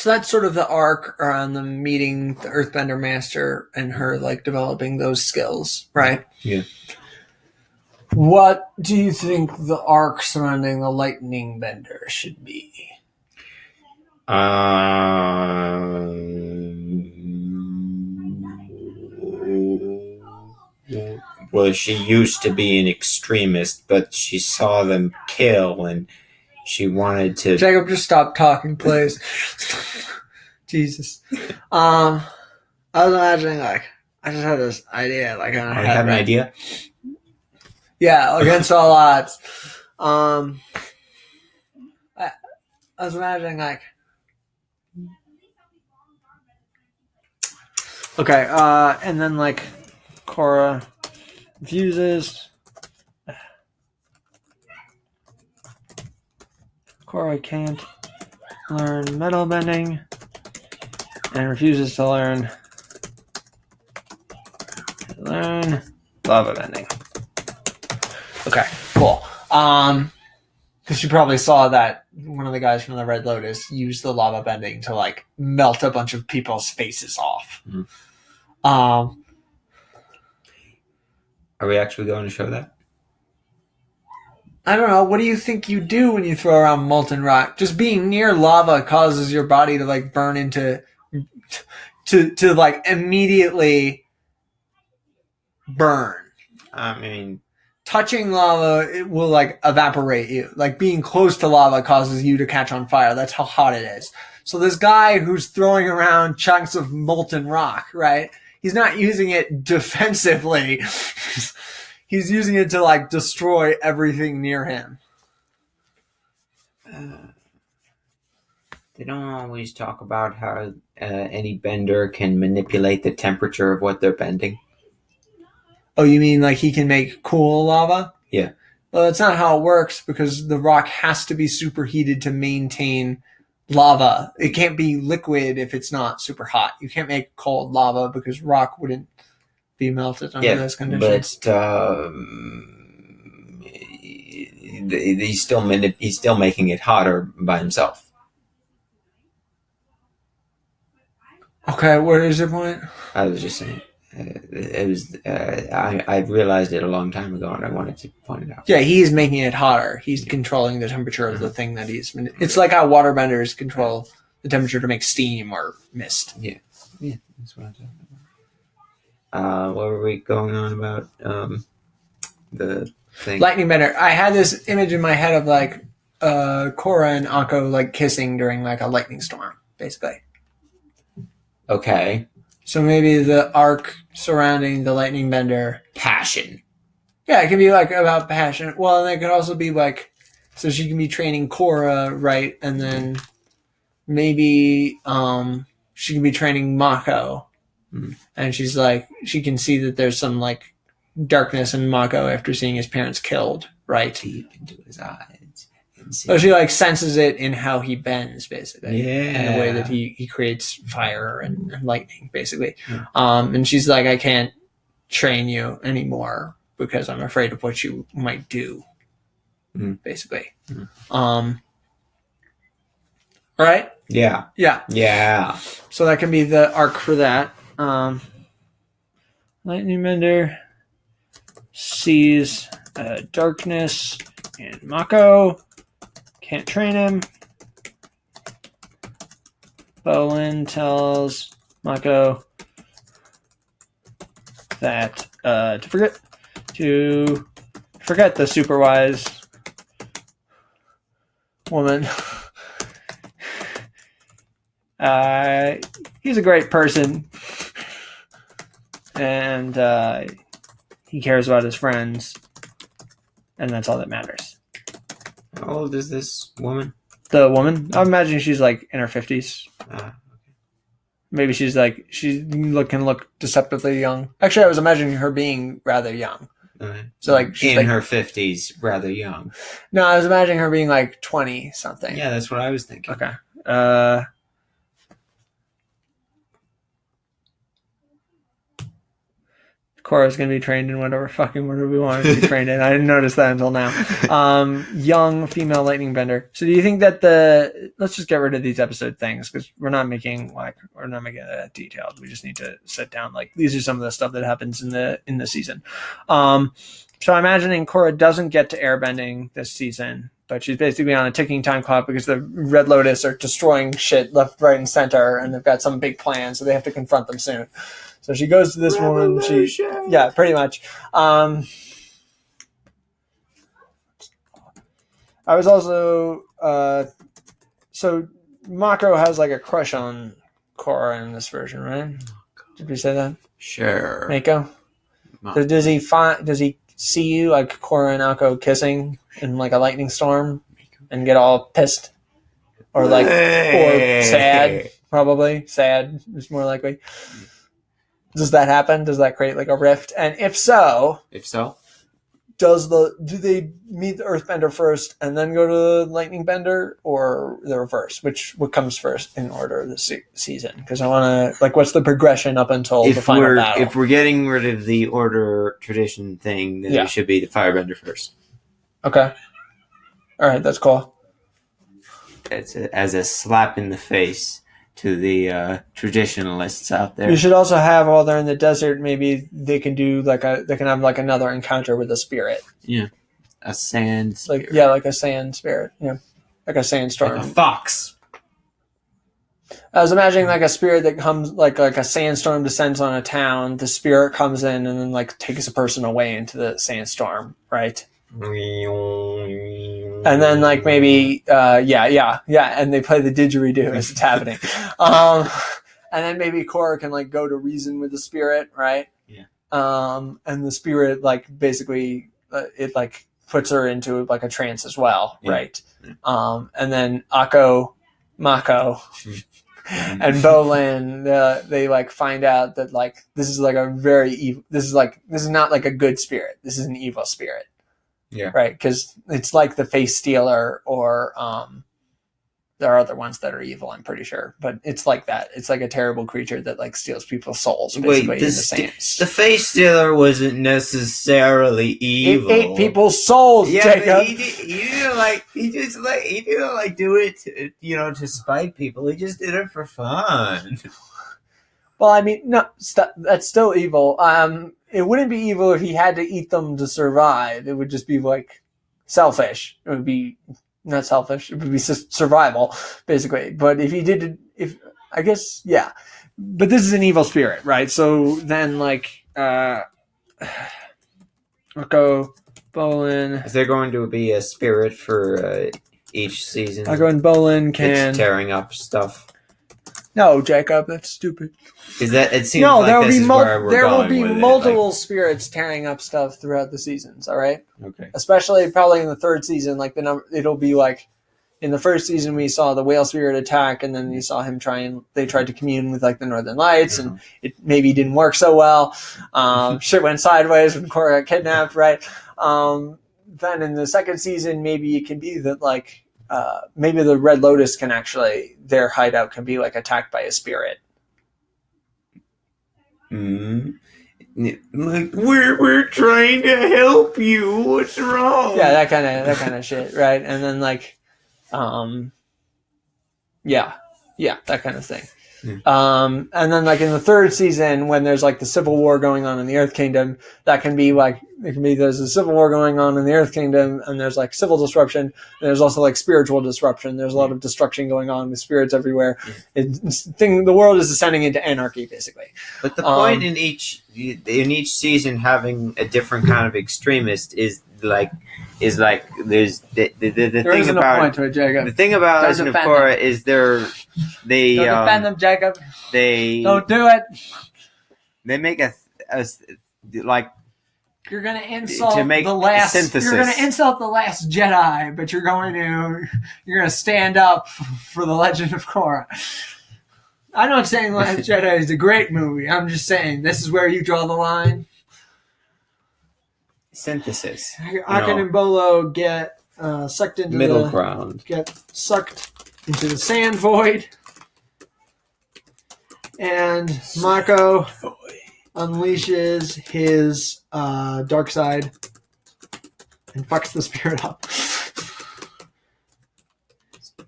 So that's sort of the arc around them meeting the Earthbender Master and her like developing those skills, right? Yeah. What do you think the arc surrounding the Lightning Bender should be? Well, she used to be an extremist, but she saw them kill, and she wanted to. Jacob, just stop talking, please. Jesus. I was imagining I just had this idea I have an idea. Yeah, against all odds. I was imagining okay, and then Korra refuses. Korra can't learn metal bending and refuses to learn lava bending. Okay, cool. Because you probably saw that one of the guys from the Red Lotus used the lava bending to melt a bunch of people's faces off. Mm-hmm. Are we actually going to show that? I don't know. What do you think you do when you throw around molten rock? Just being near lava causes your body to burn into to immediately burn. I mean, touching lava, it will evaporate you. Being close to lava causes you to catch on fire. That's how hot it is. So this guy who's throwing around chunks of molten rock, right? He's not using it defensively. He's using it to destroy everything near him. They don't always talk about how any bender can manipulate the temperature of what they're bending. Oh, you mean he can make cool lava? Yeah. Well, that's not how it works because the rock has to be superheated to maintain lava. It can't be liquid if it's not super hot. You can't make cold lava because rock wouldn't be melted under those conditions. But he's still making it hotter by himself. Okay, what is your point? I was just saying. It was. I realized it a long time ago, and I wanted to point it out. Yeah, he's making it hotter. He's controlling the temperature of the thing that he's. It's like how waterbenders control the temperature to make steam or mist. Yeah, that's what I'm talking about. What were we going on about? The thing. Lightning bender. I had this image in my head of Korra and Akko kissing during a lightning storm, basically. Okay. So maybe the arc surrounding the lightning bender. Passion. Yeah, it can be about passion. Well, and it could also be so she can be training Korra, right? And then maybe she can be training Mako. Mm. And she's she can see that there's some darkness in Mako after seeing his parents killed, right? Deep into his eyes. So she senses it in how he bends, basically. Yeah. In the way that he creates fire and lightning, basically. Yeah. And she's I can't train you anymore because I'm afraid of what you might do, basically. Mm. Right? Yeah. Yeah. Yeah. So that can be the arc for that. Lightning Bender sees darkness in Mako. Can't train him. Bolin tells Mako that to forget the super wise woman. He's a great person, and he cares about his friends, and that's all that matters. How old is this woman? The woman? I imagine she's in her 50s. Okay. Maybe she's she can look deceptively young. Actually, I was imagining her being rather young. So she's in her 50s, rather young. No, I was imagining her being 20 something. Yeah, that's what I was thinking. Okay. Korra's going to be trained in whatever we want her to be trained in. I didn't notice that until now. Young female lightning bender. So do you think that let's just get rid of these episode things because we're not making it that detailed. We just need to sit down. Like these are some of the stuff that happens in the season. So I'm imagining Korra doesn't get to airbending this season, but she's basically on a ticking time clock because the Red Lotus are destroying shit left, right, and center, and they've got some big plan, so they have to confront them soon. So she goes to this woman. Yeah, pretty much. I was also so Mako has like a crush on Korra in this version, right? Did we say that? Sure. Mako. Does he see you like Korra and Ako kissing in like a lightning storm and get all pissed or or sad? Probably sad is more likely. Does that happen? Does that create like a rift? And if so, do they meet the Earthbender first and then go to the Lightning Bender, or the reverse? What comes first in order of the season? Because I want to what's the progression up until the final battle? If we're getting rid of the order tradition thing, then it should be the Firebender first. Okay. All right, that's cool. It's as a slap in the face to the traditionalists out there. You should also have while they're in the desert, maybe they can do they can have another encounter with a spirit. Yeah, a sand spirit. Like a sand spirit. Yeah, like a sandstorm. Like a fox. I was imagining a spirit that comes like a sandstorm descends on a town. The spirit comes in and then takes a person away into the sandstorm, right? And then maybe and they play the didgeridoo as it's happening. And then maybe Korra can go to reason with the spirit, right? Yeah. And the spirit basically it puts her into a trance as well, right? Yeah. And then Mako and Bolin they find out that this is a very evil. This is not a good spirit. This is an evil spirit. Yeah. Right, because it's like the Face Stealer, or there are other ones that are evil, I'm pretty sure. But it's like that. It's like a terrible creature that steals people's souls, basically, in the sands. The Face Stealer wasn't necessarily evil. It ate people's souls, Jacob. He didn't do it to spite people. He just did it for fun. Well, I mean, no, that's still evil. It wouldn't be evil if he had to eat them to survive. It would just be selfish. It would be not selfish. It would be survival, basically. But if he did, I guess, yeah. But this is an evil spirit, right? So then, Mako, Bolin. Is there going to be a spirit for each season? Mako and Bolin can tearing up stuff. No, Jacob, that's stupid. Is that it? Seems there will be multiple spirits tearing up stuff throughout the seasons. All right. Okay. Especially probably in the third season, it'll be in the first season we saw the whale spirit attack, and then you saw him they tried to commune with the Northern Lights, and it maybe didn't work so well. Shit went sideways when Korra got kidnapped, right? Then in the second season, maybe it can be that maybe the Red Lotus can their hideout can be attacked by a spirit. We're trying to help you. What's wrong? Yeah, that kind of shit, right? And then that kind of thing. And then in the third season, when there's the civil war going on in the Earth Kingdom, that can be there's a civil war going on in the Earth Kingdom, and there's civil disruption, and there's also spiritual disruption. There's a lot of destruction going on with spirits everywhere. The world is descending into anarchy, basically. But the point in each season having a different kind of extremist is there's the thing about point to it, Jacob. The thing about Legend of Korra is they don't defend them, Jacob. They don't do it. They make you're going to insult to make the last synthesis. You're going to insult the Last Jedi, but you're going to stand up for the Legend of Korra. I'm not saying Last Jedi is a great movie. I'm just saying this is where you draw the line. Synthesis. Akin and Bolo get sucked into middle ground. Get sucked into the sand void, and Mako unleashes his dark side and fucks the spirit up.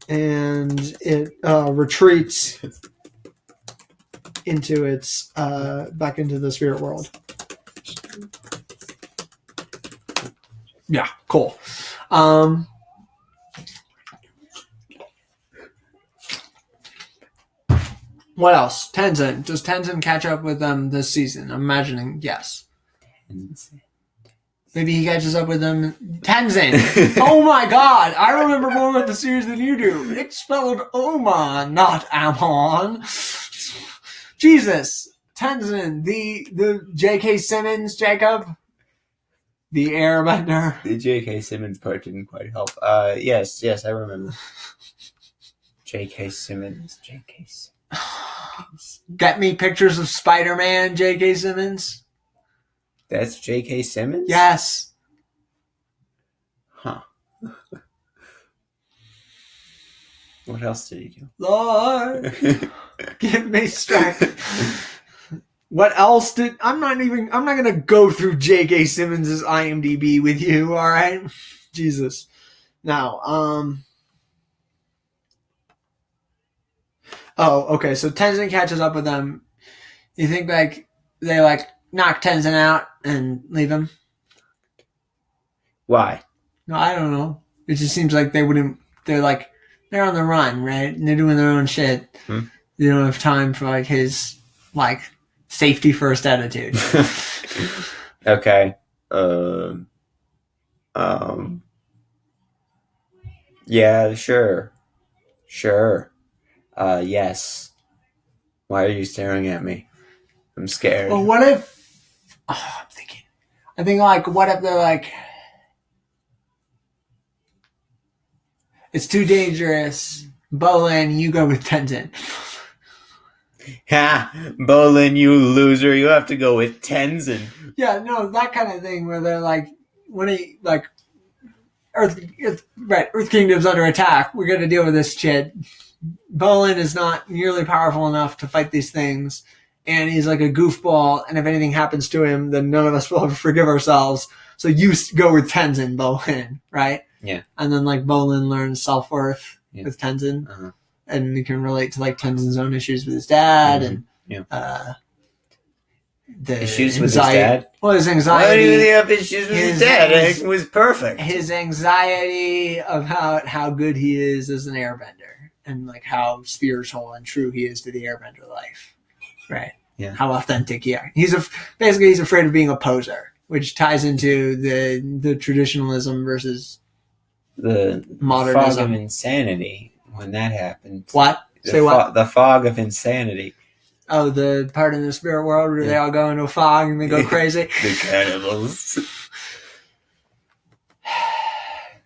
And it retreats into its back into the spirit world. Yeah, cool. What else? Tenzin. Does Tenzin catch up with them this season? I'm imagining yes. Maybe he catches up with them. Tenzin. Oh my god. I remember more about the series than you do. It's spelled Oman, not Amon. Jesus. Tenzin. The J.K. Simmons, Jacob. The airbender. The J.K. Simmons part didn't quite help. Yes, I remember. J.K. Simmons. Get me pictures of Spider-Man, J.K. Simmons. That's J.K. Simmons? Yes. Huh. What else did he do? Lord, give me strength. What else did... I'm not going to go through J.K. Simmons' IMDb with you, all right? Jesus. Now, oh, okay, so Tenzin catches up with them. You think, like, they, like, knock Tenzin out and leave him? Why? No, I don't know. It just seems like they wouldn't... They're, like... They're on the run, right? And they're doing their own shit. They don't have time for, like, his, like... safety first attitude. Okay. Yeah, sure. Yes. Why are you staring at me? I'm scared. Well, what if... Oh, I think, like, what if they're like... It's too dangerous. Bolin, you go with Tenzin. Ha! Bolin, you loser. You have to go with Tenzin. Yeah, no, that kind of thing where they're like, when he, like, Earth Kingdom's under attack. We're going to deal with this shit. Bolin is not nearly powerful enough to fight these things. And he's like a goofball. And if anything happens to him, then none of us will ever forgive ourselves. So you go with Tenzin, Bolin, right? Yeah. And then, like, Bolin learns self-worth with Tenzin. Uh-huh. And he can relate to, like, Tenzin's own issues with his dad and the issues with his dad? Well, his anxiety. Why do he have issues with his dad? It was perfect. His anxiety about how good he is as an airbender and, like, how spiritual and true he is to the airbender life. Right? Yeah. How authentic he is. Basically, he's afraid of being a poser, which ties into the traditionalism versus the modernism. Fog of insanity when that happened. What? Say what? The fog of insanity. Oh, the part in the spirit world where they all go into a fog and they go crazy? The cannibals.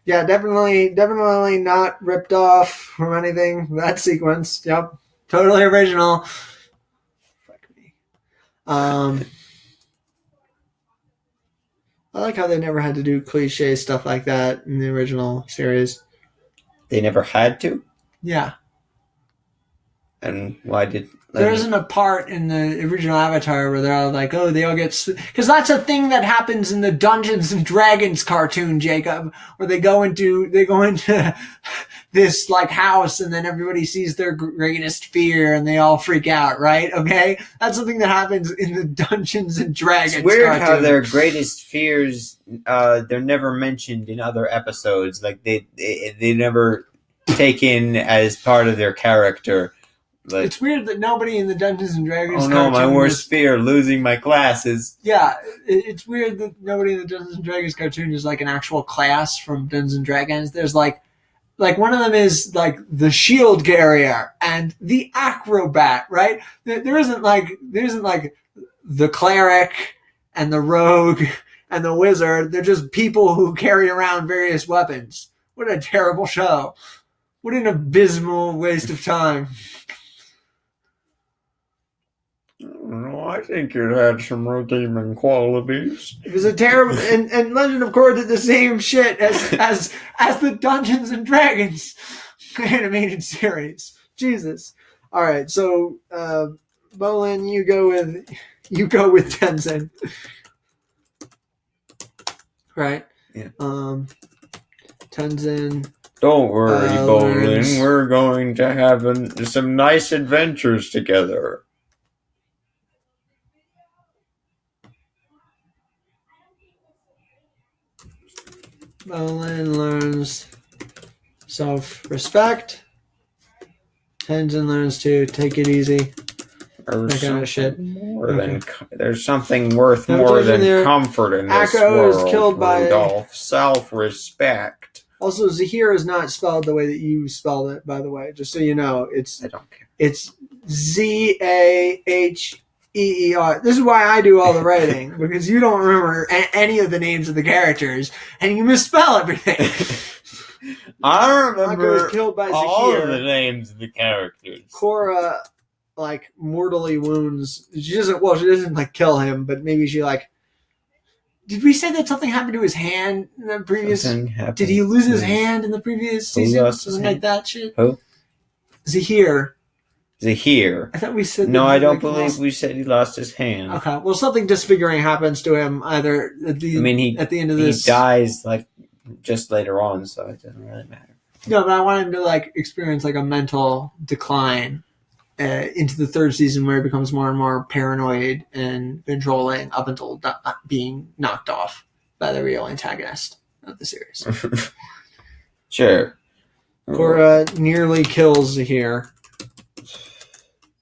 Yeah, definitely not ripped off from anything. That sequence. Yep. Totally original. Fuck me. I like how they never had to do cliche stuff like that in the original series. They never had to? Yeah. And why did... There isn't a part in the original Avatar where they're all like, oh, they all get... Because that's a thing that happens in the Dungeons and Dragons cartoon, Jacob, where they go into this, like, house and then everybody sees their greatest fear and they all freak out, right? Okay? That's something that happens in the Dungeons and Dragons cartoon. It's weird cartoon. How their greatest fears, they're never mentioned in other episodes. Like, they never taken as part of their character. Like, it's weird that nobody in the Dungeons and Dragons cartoon... Oh no, my worst fear, losing my classes. Yeah, it's weird that nobody in the Dungeons and Dragons cartoon is like an actual class from Dungeons and Dragons. There's like one of them is like the shield carrier and the acrobat, right? There isn't like the cleric and the rogue and the wizard. They're just people who carry around various weapons. What a terrible show. What an abysmal waste of time. No, I think it had some redeeming qualities. It was a terrible, and Legend of Korra did the same shit as the Dungeons and Dragons animated series. Jesus. All right, so Bolin, you go with You go with Tenzin. Right? Yeah. Tenzin. Don't worry, learns- Bolin. We're going to have some nice adventures together. Bolin learns self-respect. Tenzin learns to take it easy. That kind of shit. There's something worth No, more Tenzin than there- comfort in this Akko world, is killed by- Rudolph. Self-respect. Also, Zahir is not spelled the way that you spelled it, by the way. Just so you know, I don't care. it's Zaheer. This is why I do all the writing, because you don't remember any of the names of the characters, and you misspell everything. I Akko remember is killed by all Zahir. of the names of the characters. Korra, like, mortally wounds. She doesn't, like, kill him, but maybe she, like... Did we say that something happened to his hand in the previous... Did he lose his hand in the previous season? Something like that shit? Who? Zahir. Zahir. I thought we said... No, that I he, don't like, believe lost- we said he lost his hand. Okay, well, something disfiguring happens to him either at the at the end of this. He dies, like, just later on, so it doesn't really matter. No, but I want him to, like, experience, like, a mental decline into the third season where he becomes more and more paranoid and controlling up until being knocked off by the real antagonist of the series. Sure. Korra nearly kills Zahir.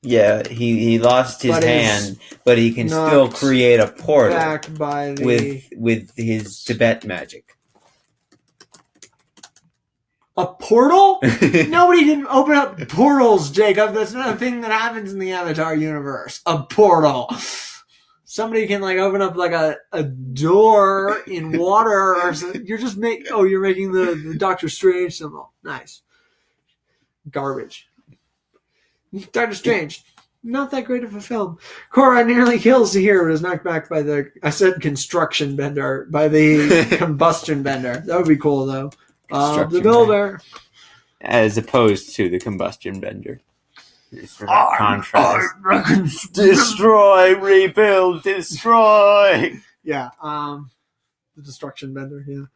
Yeah, he lost his But hand, but he can knocked still create a portal Back by the... with his Tibet magic. A portal? Nobody didn't open up portals, Jacob. That's not a thing that happens in the Avatar universe. A portal. Somebody can, like, open up, like, a door in water or something. You're just you're making the Doctor Strange symbol. Nice. Garbage. Doctor Strange. Not that great of a film. Korra nearly kills Zahir, but is knocked back by construction bender, by the combustion bender. That would be cool, though. The builder. As opposed to the combustion bender. Just for that contrast. Destroy, rebuild, destroy! Yeah, the destruction bender, yeah.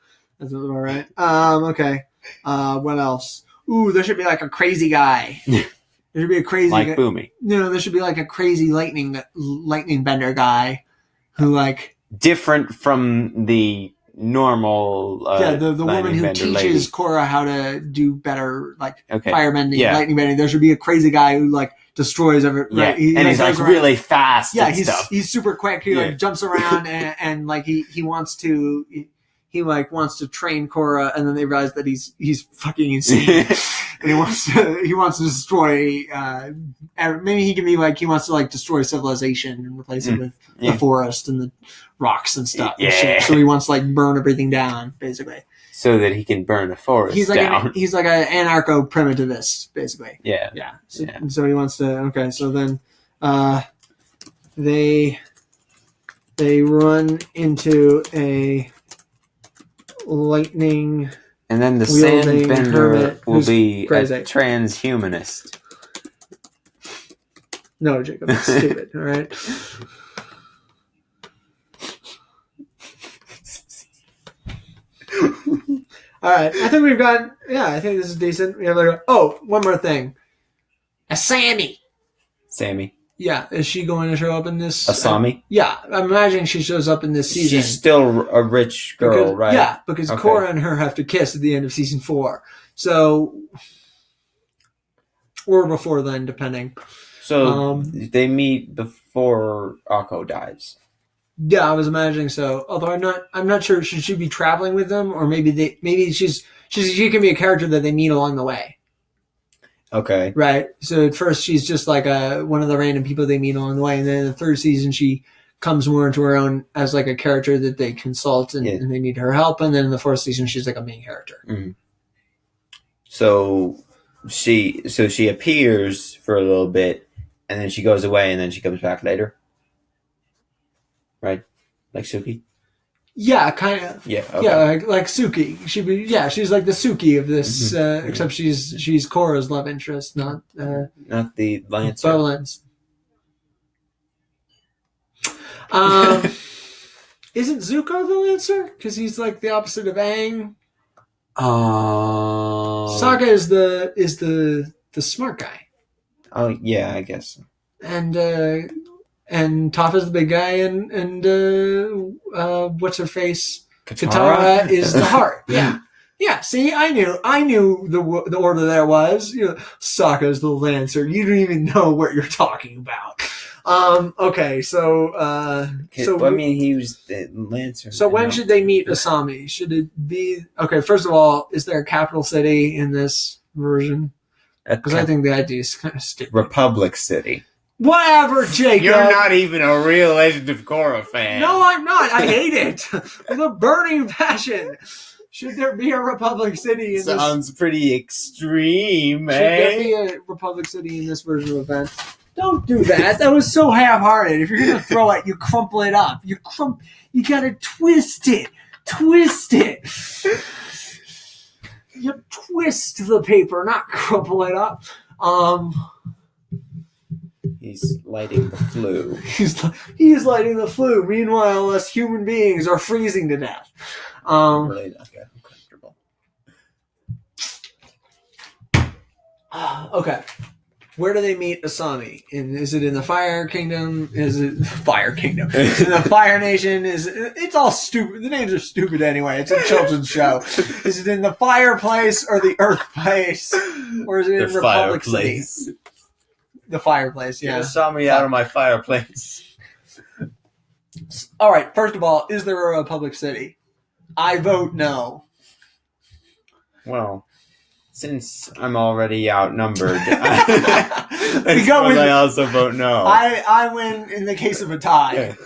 That's about right. Okay. What else? Ooh, there should be like a crazy guy. There should be a crazy like guy. Boomy. No, there should be like a crazy lightning bender guy who, like, different from the normal the woman who teaches Korra how to do better, like, firebending, lightning bending. There should be a crazy guy who, like, destroys everything. Yeah, right? and he's like really fast. Yeah, and stuff. He's super quick. He like jumps around and like he wants to train Korra, and then they realize that he's fucking insane, and he wants to destroy. Maybe he can be like, he wants to, like, destroy civilization and replace it with the forest and the rocks and stuff. Yeah. And shit. So he wants to, like, burn everything down, basically. So that he can burn the forest down. He's like an anarcho-primitivist, basically. Yeah. Yeah. So he wants to. Okay. So then, they run into a lightning. And then the wielding sandbender hermit will who's be crazy. a transhumanist. No, Jacob, that's stupid. All right. All right. I think we've got. Yeah, I think this is decent. We have one more thing. A Sammy. Sammy. Yeah, is she going to show up in this? Asami? Yeah, I'm imagining she shows up in this season. She's still a rich girl, right? Yeah, because Korra and her have to kiss at the end of season 4. So, or before then, depending. So they meet before Akko dies. Yeah, I was imagining so. Although I'm not sure. Should she be traveling with them, or maybe she can be a character that they meet along the way. Okay. Right. So at first she's just like one of the random people they meet along the way, and then in the third season she comes more into her own as like a character that they consult and they need her help, and then in the fourth season she's like a main character. Mm-hmm. So she appears for a little bit, and then she goes away, and then she comes back later. Right, like Suki. Yeah, kind of. Yeah, okay. Yeah, like Suki. She's like the Suki of this, except she's Korra's love interest, not the Lancer. Bolins. Isn't Zuko the Lancer? Because he's like the opposite of Aang. Oh. Sokka is the smart guy. Oh yeah, I guess. And Toph the big guy, and what's her face? Katara is the heart. Yeah. Yeah, see, I knew the order there was. Sokka's the Lancer. You don't even know what you're talking about. Okay, so I mean, he was the Lancer. So when should they meet Asami? Should it be first of all, is there a capital city in this version? Because I think the idea is kind of stupid. Republic City. Whatever, Jacob. You're not even a real Legend of Korra fan. No, I'm not. I hate it with a burning passion. Should there be a Republic City in this? Sounds pretty extreme, Should there be a Republic City in this version of events? Don't do that. That was so half-hearted. If you're gonna throw it, you crumple it up. You gotta twist it. Twist it. You twist the paper, not crumple it up. He's lighting the flue. He's lighting the flue. Meanwhile, us human beings are freezing to death. Really not getting comfortable. Okay. Where do they meet Asami? Is it in the Fire Kingdom? Is it Fire Kingdom? Is it in the Fire Nation? It's all stupid. The names are stupid anyway. It's a children's show. Is it in the Fireplace or the Earth Place? Or is it in Republic City? The Fireplace, yeah. Get Asami out of my fireplace. All right, first of all, is there a Republic City? I vote no. Well, since I'm already outnumbered, I also vote no. I win in the case of a tie.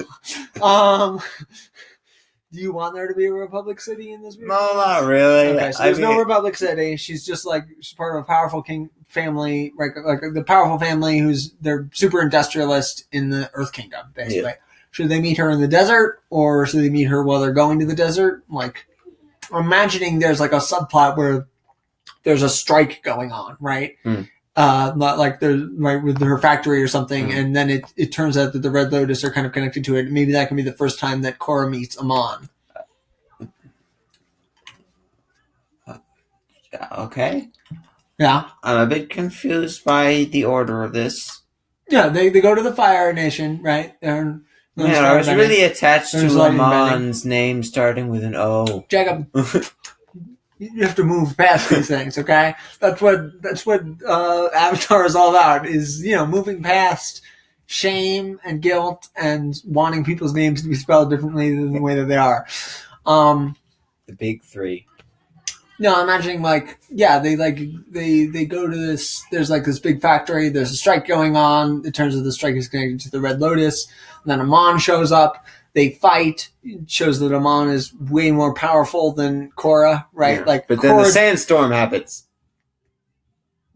Do you want there to be a Republic City in this movie? No, not really. Okay, so there's no Republic City. She's just she's part of a powerful king family, like the powerful family they're super industrialist in the Earth Kingdom, basically. Yeah. Should they meet her in the desert, or should they meet her while they're going to the desert? Like, I'm imagining there's like a subplot where there's a strike going on, right? Like there's right with her factory or something, and then it turns out that the Red Lotus are kind of connected to it. Maybe that can be the first time that Korra meets Amon. Okay. Yeah. I'm a bit confused by the order of this. Yeah, they go to the Fire Nation, right? I was really attached to Amon's name starting with an O. Jacob. You have to move past these things, okay? That's what Avatar is all about, is, moving past shame and guilt and wanting people's names to be spelled differently than the way that they are. The big three. No, I'm imagining they go to this, there's this big factory, there's a strike going on, it turns out the strike is connected to the Red Lotus, and then Amon shows up. They fight. It shows that Amon is way more powerful than Korra, right? Yeah. But then the sandstorm happens.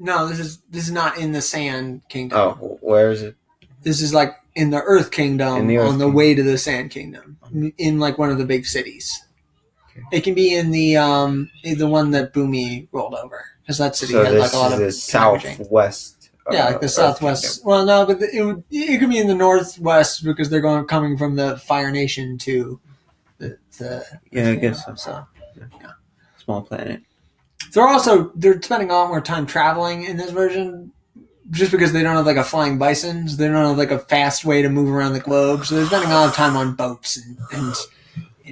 No, this is not in the Sand Kingdom. Oh, where is it? This is in the Earth Kingdom, on the way to the Sand Kingdom, in one of the big cities. Okay. It can be in the one that Boomy rolled over, because that city had a lot of the southwest. Yeah, the southwest. Well, no, but it could be in the northwest because they're coming from the Fire Nation to the I guess so. Yeah. Small planet. They're spending a lot more time traveling in this version, just because they don't have a flying bison. So they don't have a fast way to move around the globe. So they're spending a lot of time on boats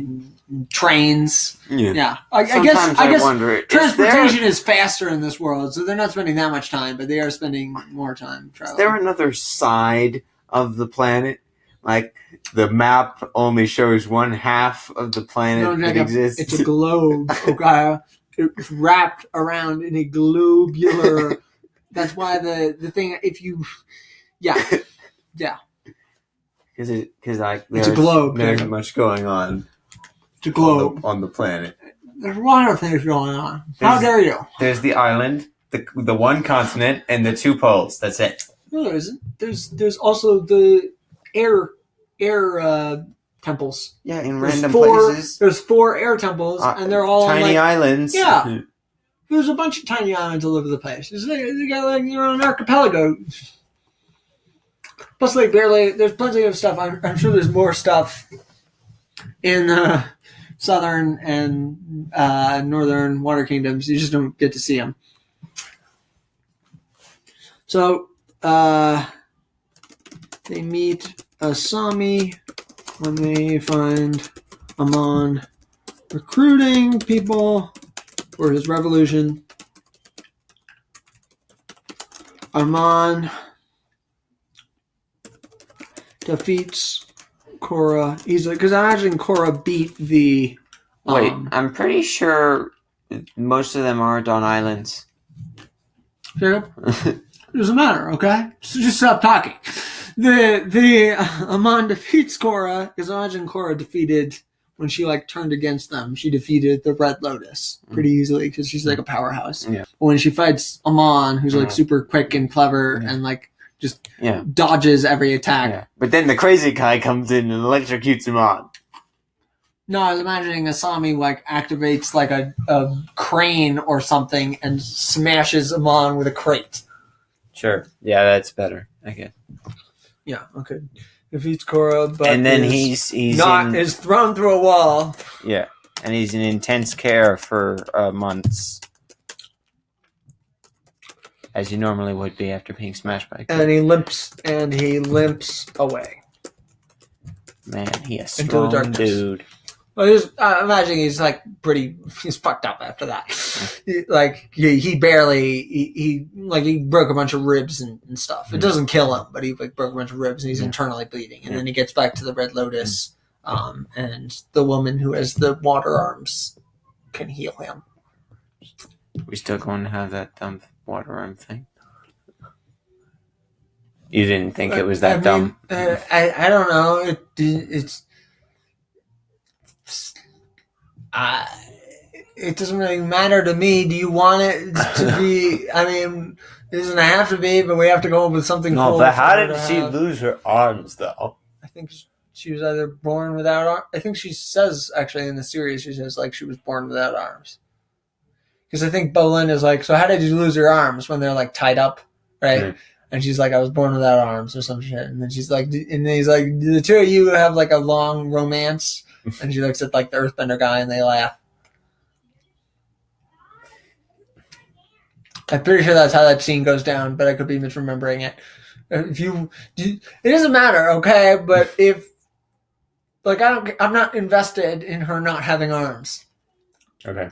and trains. Yeah. I guess wonder, transportation is faster in this world, so they're not spending that much time, but they are spending more time traveling. Is there another side of the planet? The map only shows one half of the planet that exists. It's a globe. Okay. It's wrapped around in a globular. That's why the thing. If you, yeah. Because it's a globe. There's much going on. It's a globe on the planet. There's a lot of things going on. How dare you? There's the island, the one continent, and the two poles. That's it. No, there isn't. There's also the air temples. Yeah, in random places. There's 4 air temples, and they're all tiny islands. Yeah. There's a bunch of tiny islands all over the place. You got your own archipelago. Plus, like, there's plenty of stuff. I'm sure there's more stuff in the southern and northern water kingdoms. You just don't get to see them. So, they meet Asami when they find Amon recruiting people for his revolution. Amon defeats Korra easily because I imagine Korra beat the. Wait, I'm pretty sure most of them aren't on islands. Jacob? It doesn't matter, okay? So just stop talking. The Amon defeats Korra because I imagine Korra defeated when she like turned against them. She defeated the Red Lotus pretty easily because she's like a powerhouse. Yeah. But when she fights Amon, who's like super quick and clever and like just dodges every attack. Yeah. But then the crazy guy comes in and electrocutes him on. No, I was imagining Asami like activates like a crane or something and smashes Amon with a crate. Sure. Yeah, that's better. I guess. Yeah. Okay. Defeats Korra, but and then he's is thrown through a wall. Yeah, and he's in intense care for months, as he normally would be after being smashed by. And he limps away. Man, he's a strong dude. Well, imagine he's like he's fucked up after that. He barely he broke a bunch of ribs and stuff. It doesn't kill him, but he like broke a bunch of ribs and he's internally bleeding. And then he gets back to the Red Lotus, and the woman who has the water arms can heal him. We still going to have that dumb water arm thing? You didn't think it was that dumb? I don't know. It doesn't really matter to me. Do you want it to be? I mean, it doesn't have to be, but we have to go up with something. No, but how did she lose her arms, though? I think she was either born without arms. I think she says, actually, in the series, she says, like, she was born without arms. Because I think Bolin is like, so how did you lose your arms when they're, like, tied up, right? Mm-hmm. And she's like, I was born without arms or some shit. And then she's like, and then he's like, the two of you have, like, a long romance. And she looks at, like, the Earthbender guy and they laugh. I'm pretty sure that's how that scene goes down, but I could be misremembering it. It doesn't matter, okay? But if, like, I'm not invested in her not having arms. Okay.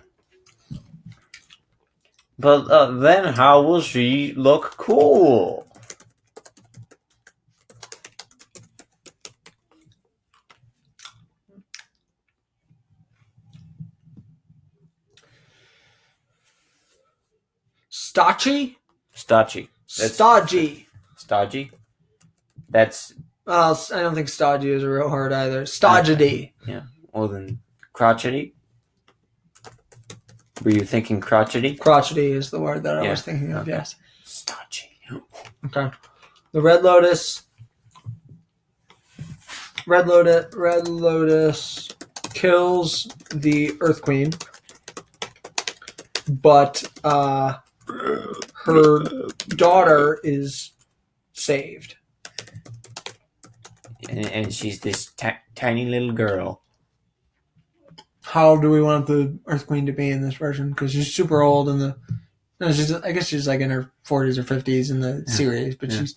But then how will she look cool? Stodgy? Stodgy. Stodgy? That's... I don't think stodgy is a real word either. Stodgety. Yeah. Well, then, crotchety? Were you thinking crotchety? Crotchety is the word that I was thinking of, yes. Stodgy. Okay. The Red Lotus kills the Earth Queen, but her daughter is saved. And she's this tiny little girl. How old do we want the Earth Queen to be in this version? Because she's super old in the... No, I guess she's like in her 40s or 50s in the series, but she's...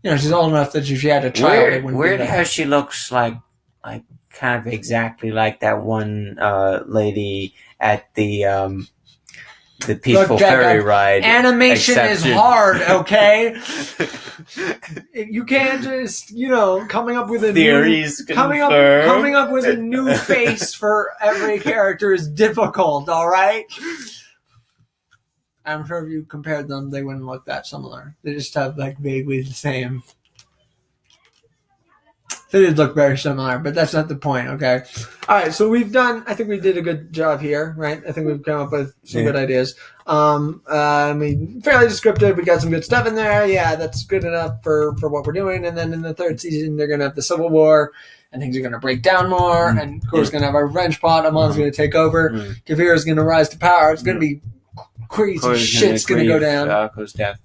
You know, she's old enough that if she had a child, it wouldn't Weird how she looks like kind of exactly like that one lady at the Peaceful Ferry ride. Animation is hard, okay? You can't just, coming up with a theories coming up with a new face for every character is difficult, all right? I'm sure if you compared them, they wouldn't look that similar. They just have like vaguely the same. They did look very similar, but that's not the point, okay? All right, so I think we did a good job here, right? I think we've come up with some good ideas. Fairly descriptive. We got some good stuff in there. Yeah, that's good enough for what we're doing. And then in the third season, they're going to have the Civil War, and things are going to break down more, and Korra's going to have a revenge plot. Amon's going to take over. Kavira's going to rise to power. It's going to be crazy shit's going to go down. Goes death.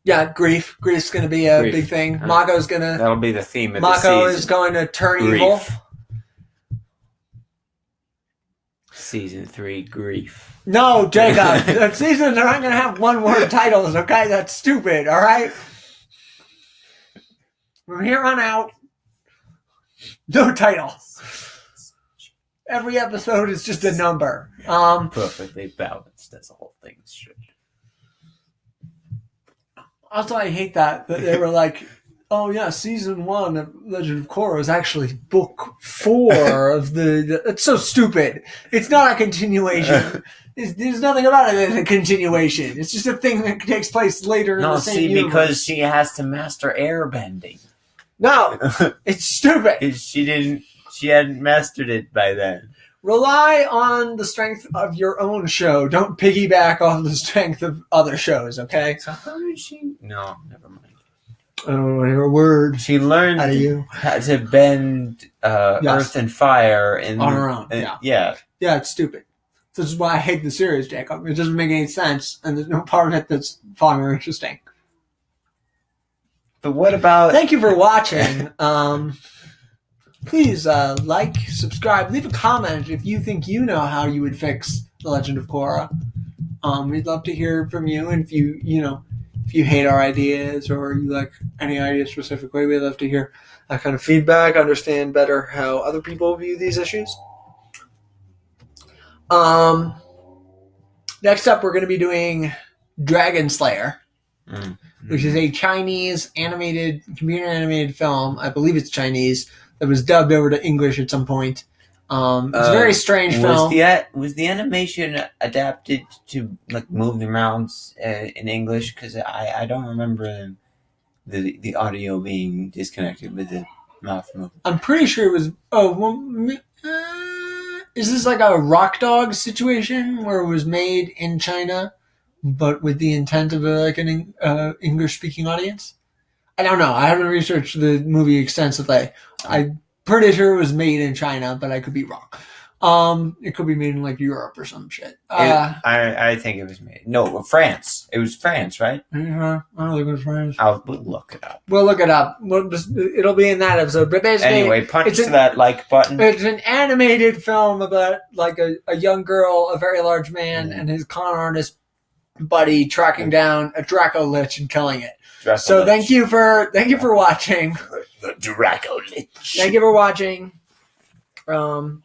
Yeah, grief. Grief's going to be a big thing. Mako's going to... That'll be the theme of the season. Mako is going to turn evil. Season 3, grief. No, Jacob. The seasons are not going to have one-word titles, okay? That's stupid, all right? From here on out, no title. Every episode is just a number. Perfectly balanced as the whole thing should. Also, I hate that they were like, oh yeah, season 1 of Legend of Korra is actually book 4 of the... It's so stupid. It's not a continuation. There's nothing about it that's a continuation. It's just a thing that takes place later in the same universe. Because she has to master airbending. No, it's stupid. She hadn't mastered it by then. Rely on the strength of your own show. Don't piggyback off the strength of other shows, okay? So how did she... No, never mind. I don't want to hear a word. She learned how to bend earth and fire on her own. Yeah, it's stupid. This is why I hate the series, Jacob. It doesn't make any sense, and there's no part of it that's fun or interesting. But what about... Thank you for watching. Please like, subscribe, leave a comment if you think you know how you would fix The Legend of Korra. We'd love to hear from you, and if you hate our ideas or you like any idea specifically, we'd love to hear that kind of feedback, understand better how other people view these issues. Next up, we're going to be doing Dragon Slayer, which is a Chinese computer animated film. I believe it's Chinese. That was dubbed over to English at some point. It's a very strange film. Was the animation adapted to move the mouths in English? Because I don't remember the audio being disconnected with the mouth movement. I'm pretty sure it was. Is this like a Rock Dog situation where it was made in China, but with the intent of an English speaking audience? I don't know. I haven't researched the movie extensively. I'm pretty sure it was made in China, but I could be wrong. It could be made in Europe or some shit. I think it was made. No, France. It was France, right? Yeah, I don't think it was France. We'll look it up. We'll look it up. It'll be in that episode. But basically, anyway, punch that like button. It's an animated film about a young girl, a very large man, and his con artist buddy tracking down a Draco Lich and killing it. So thank you for watching. The Draco Lich. Thank you for watching. And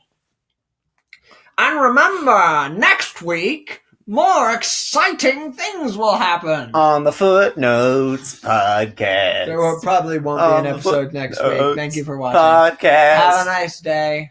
remember, next week, more exciting things will happen. On the Footnotes podcast. There probably won't be an episode next week. Thank you for watching. Podcast. Have a nice day.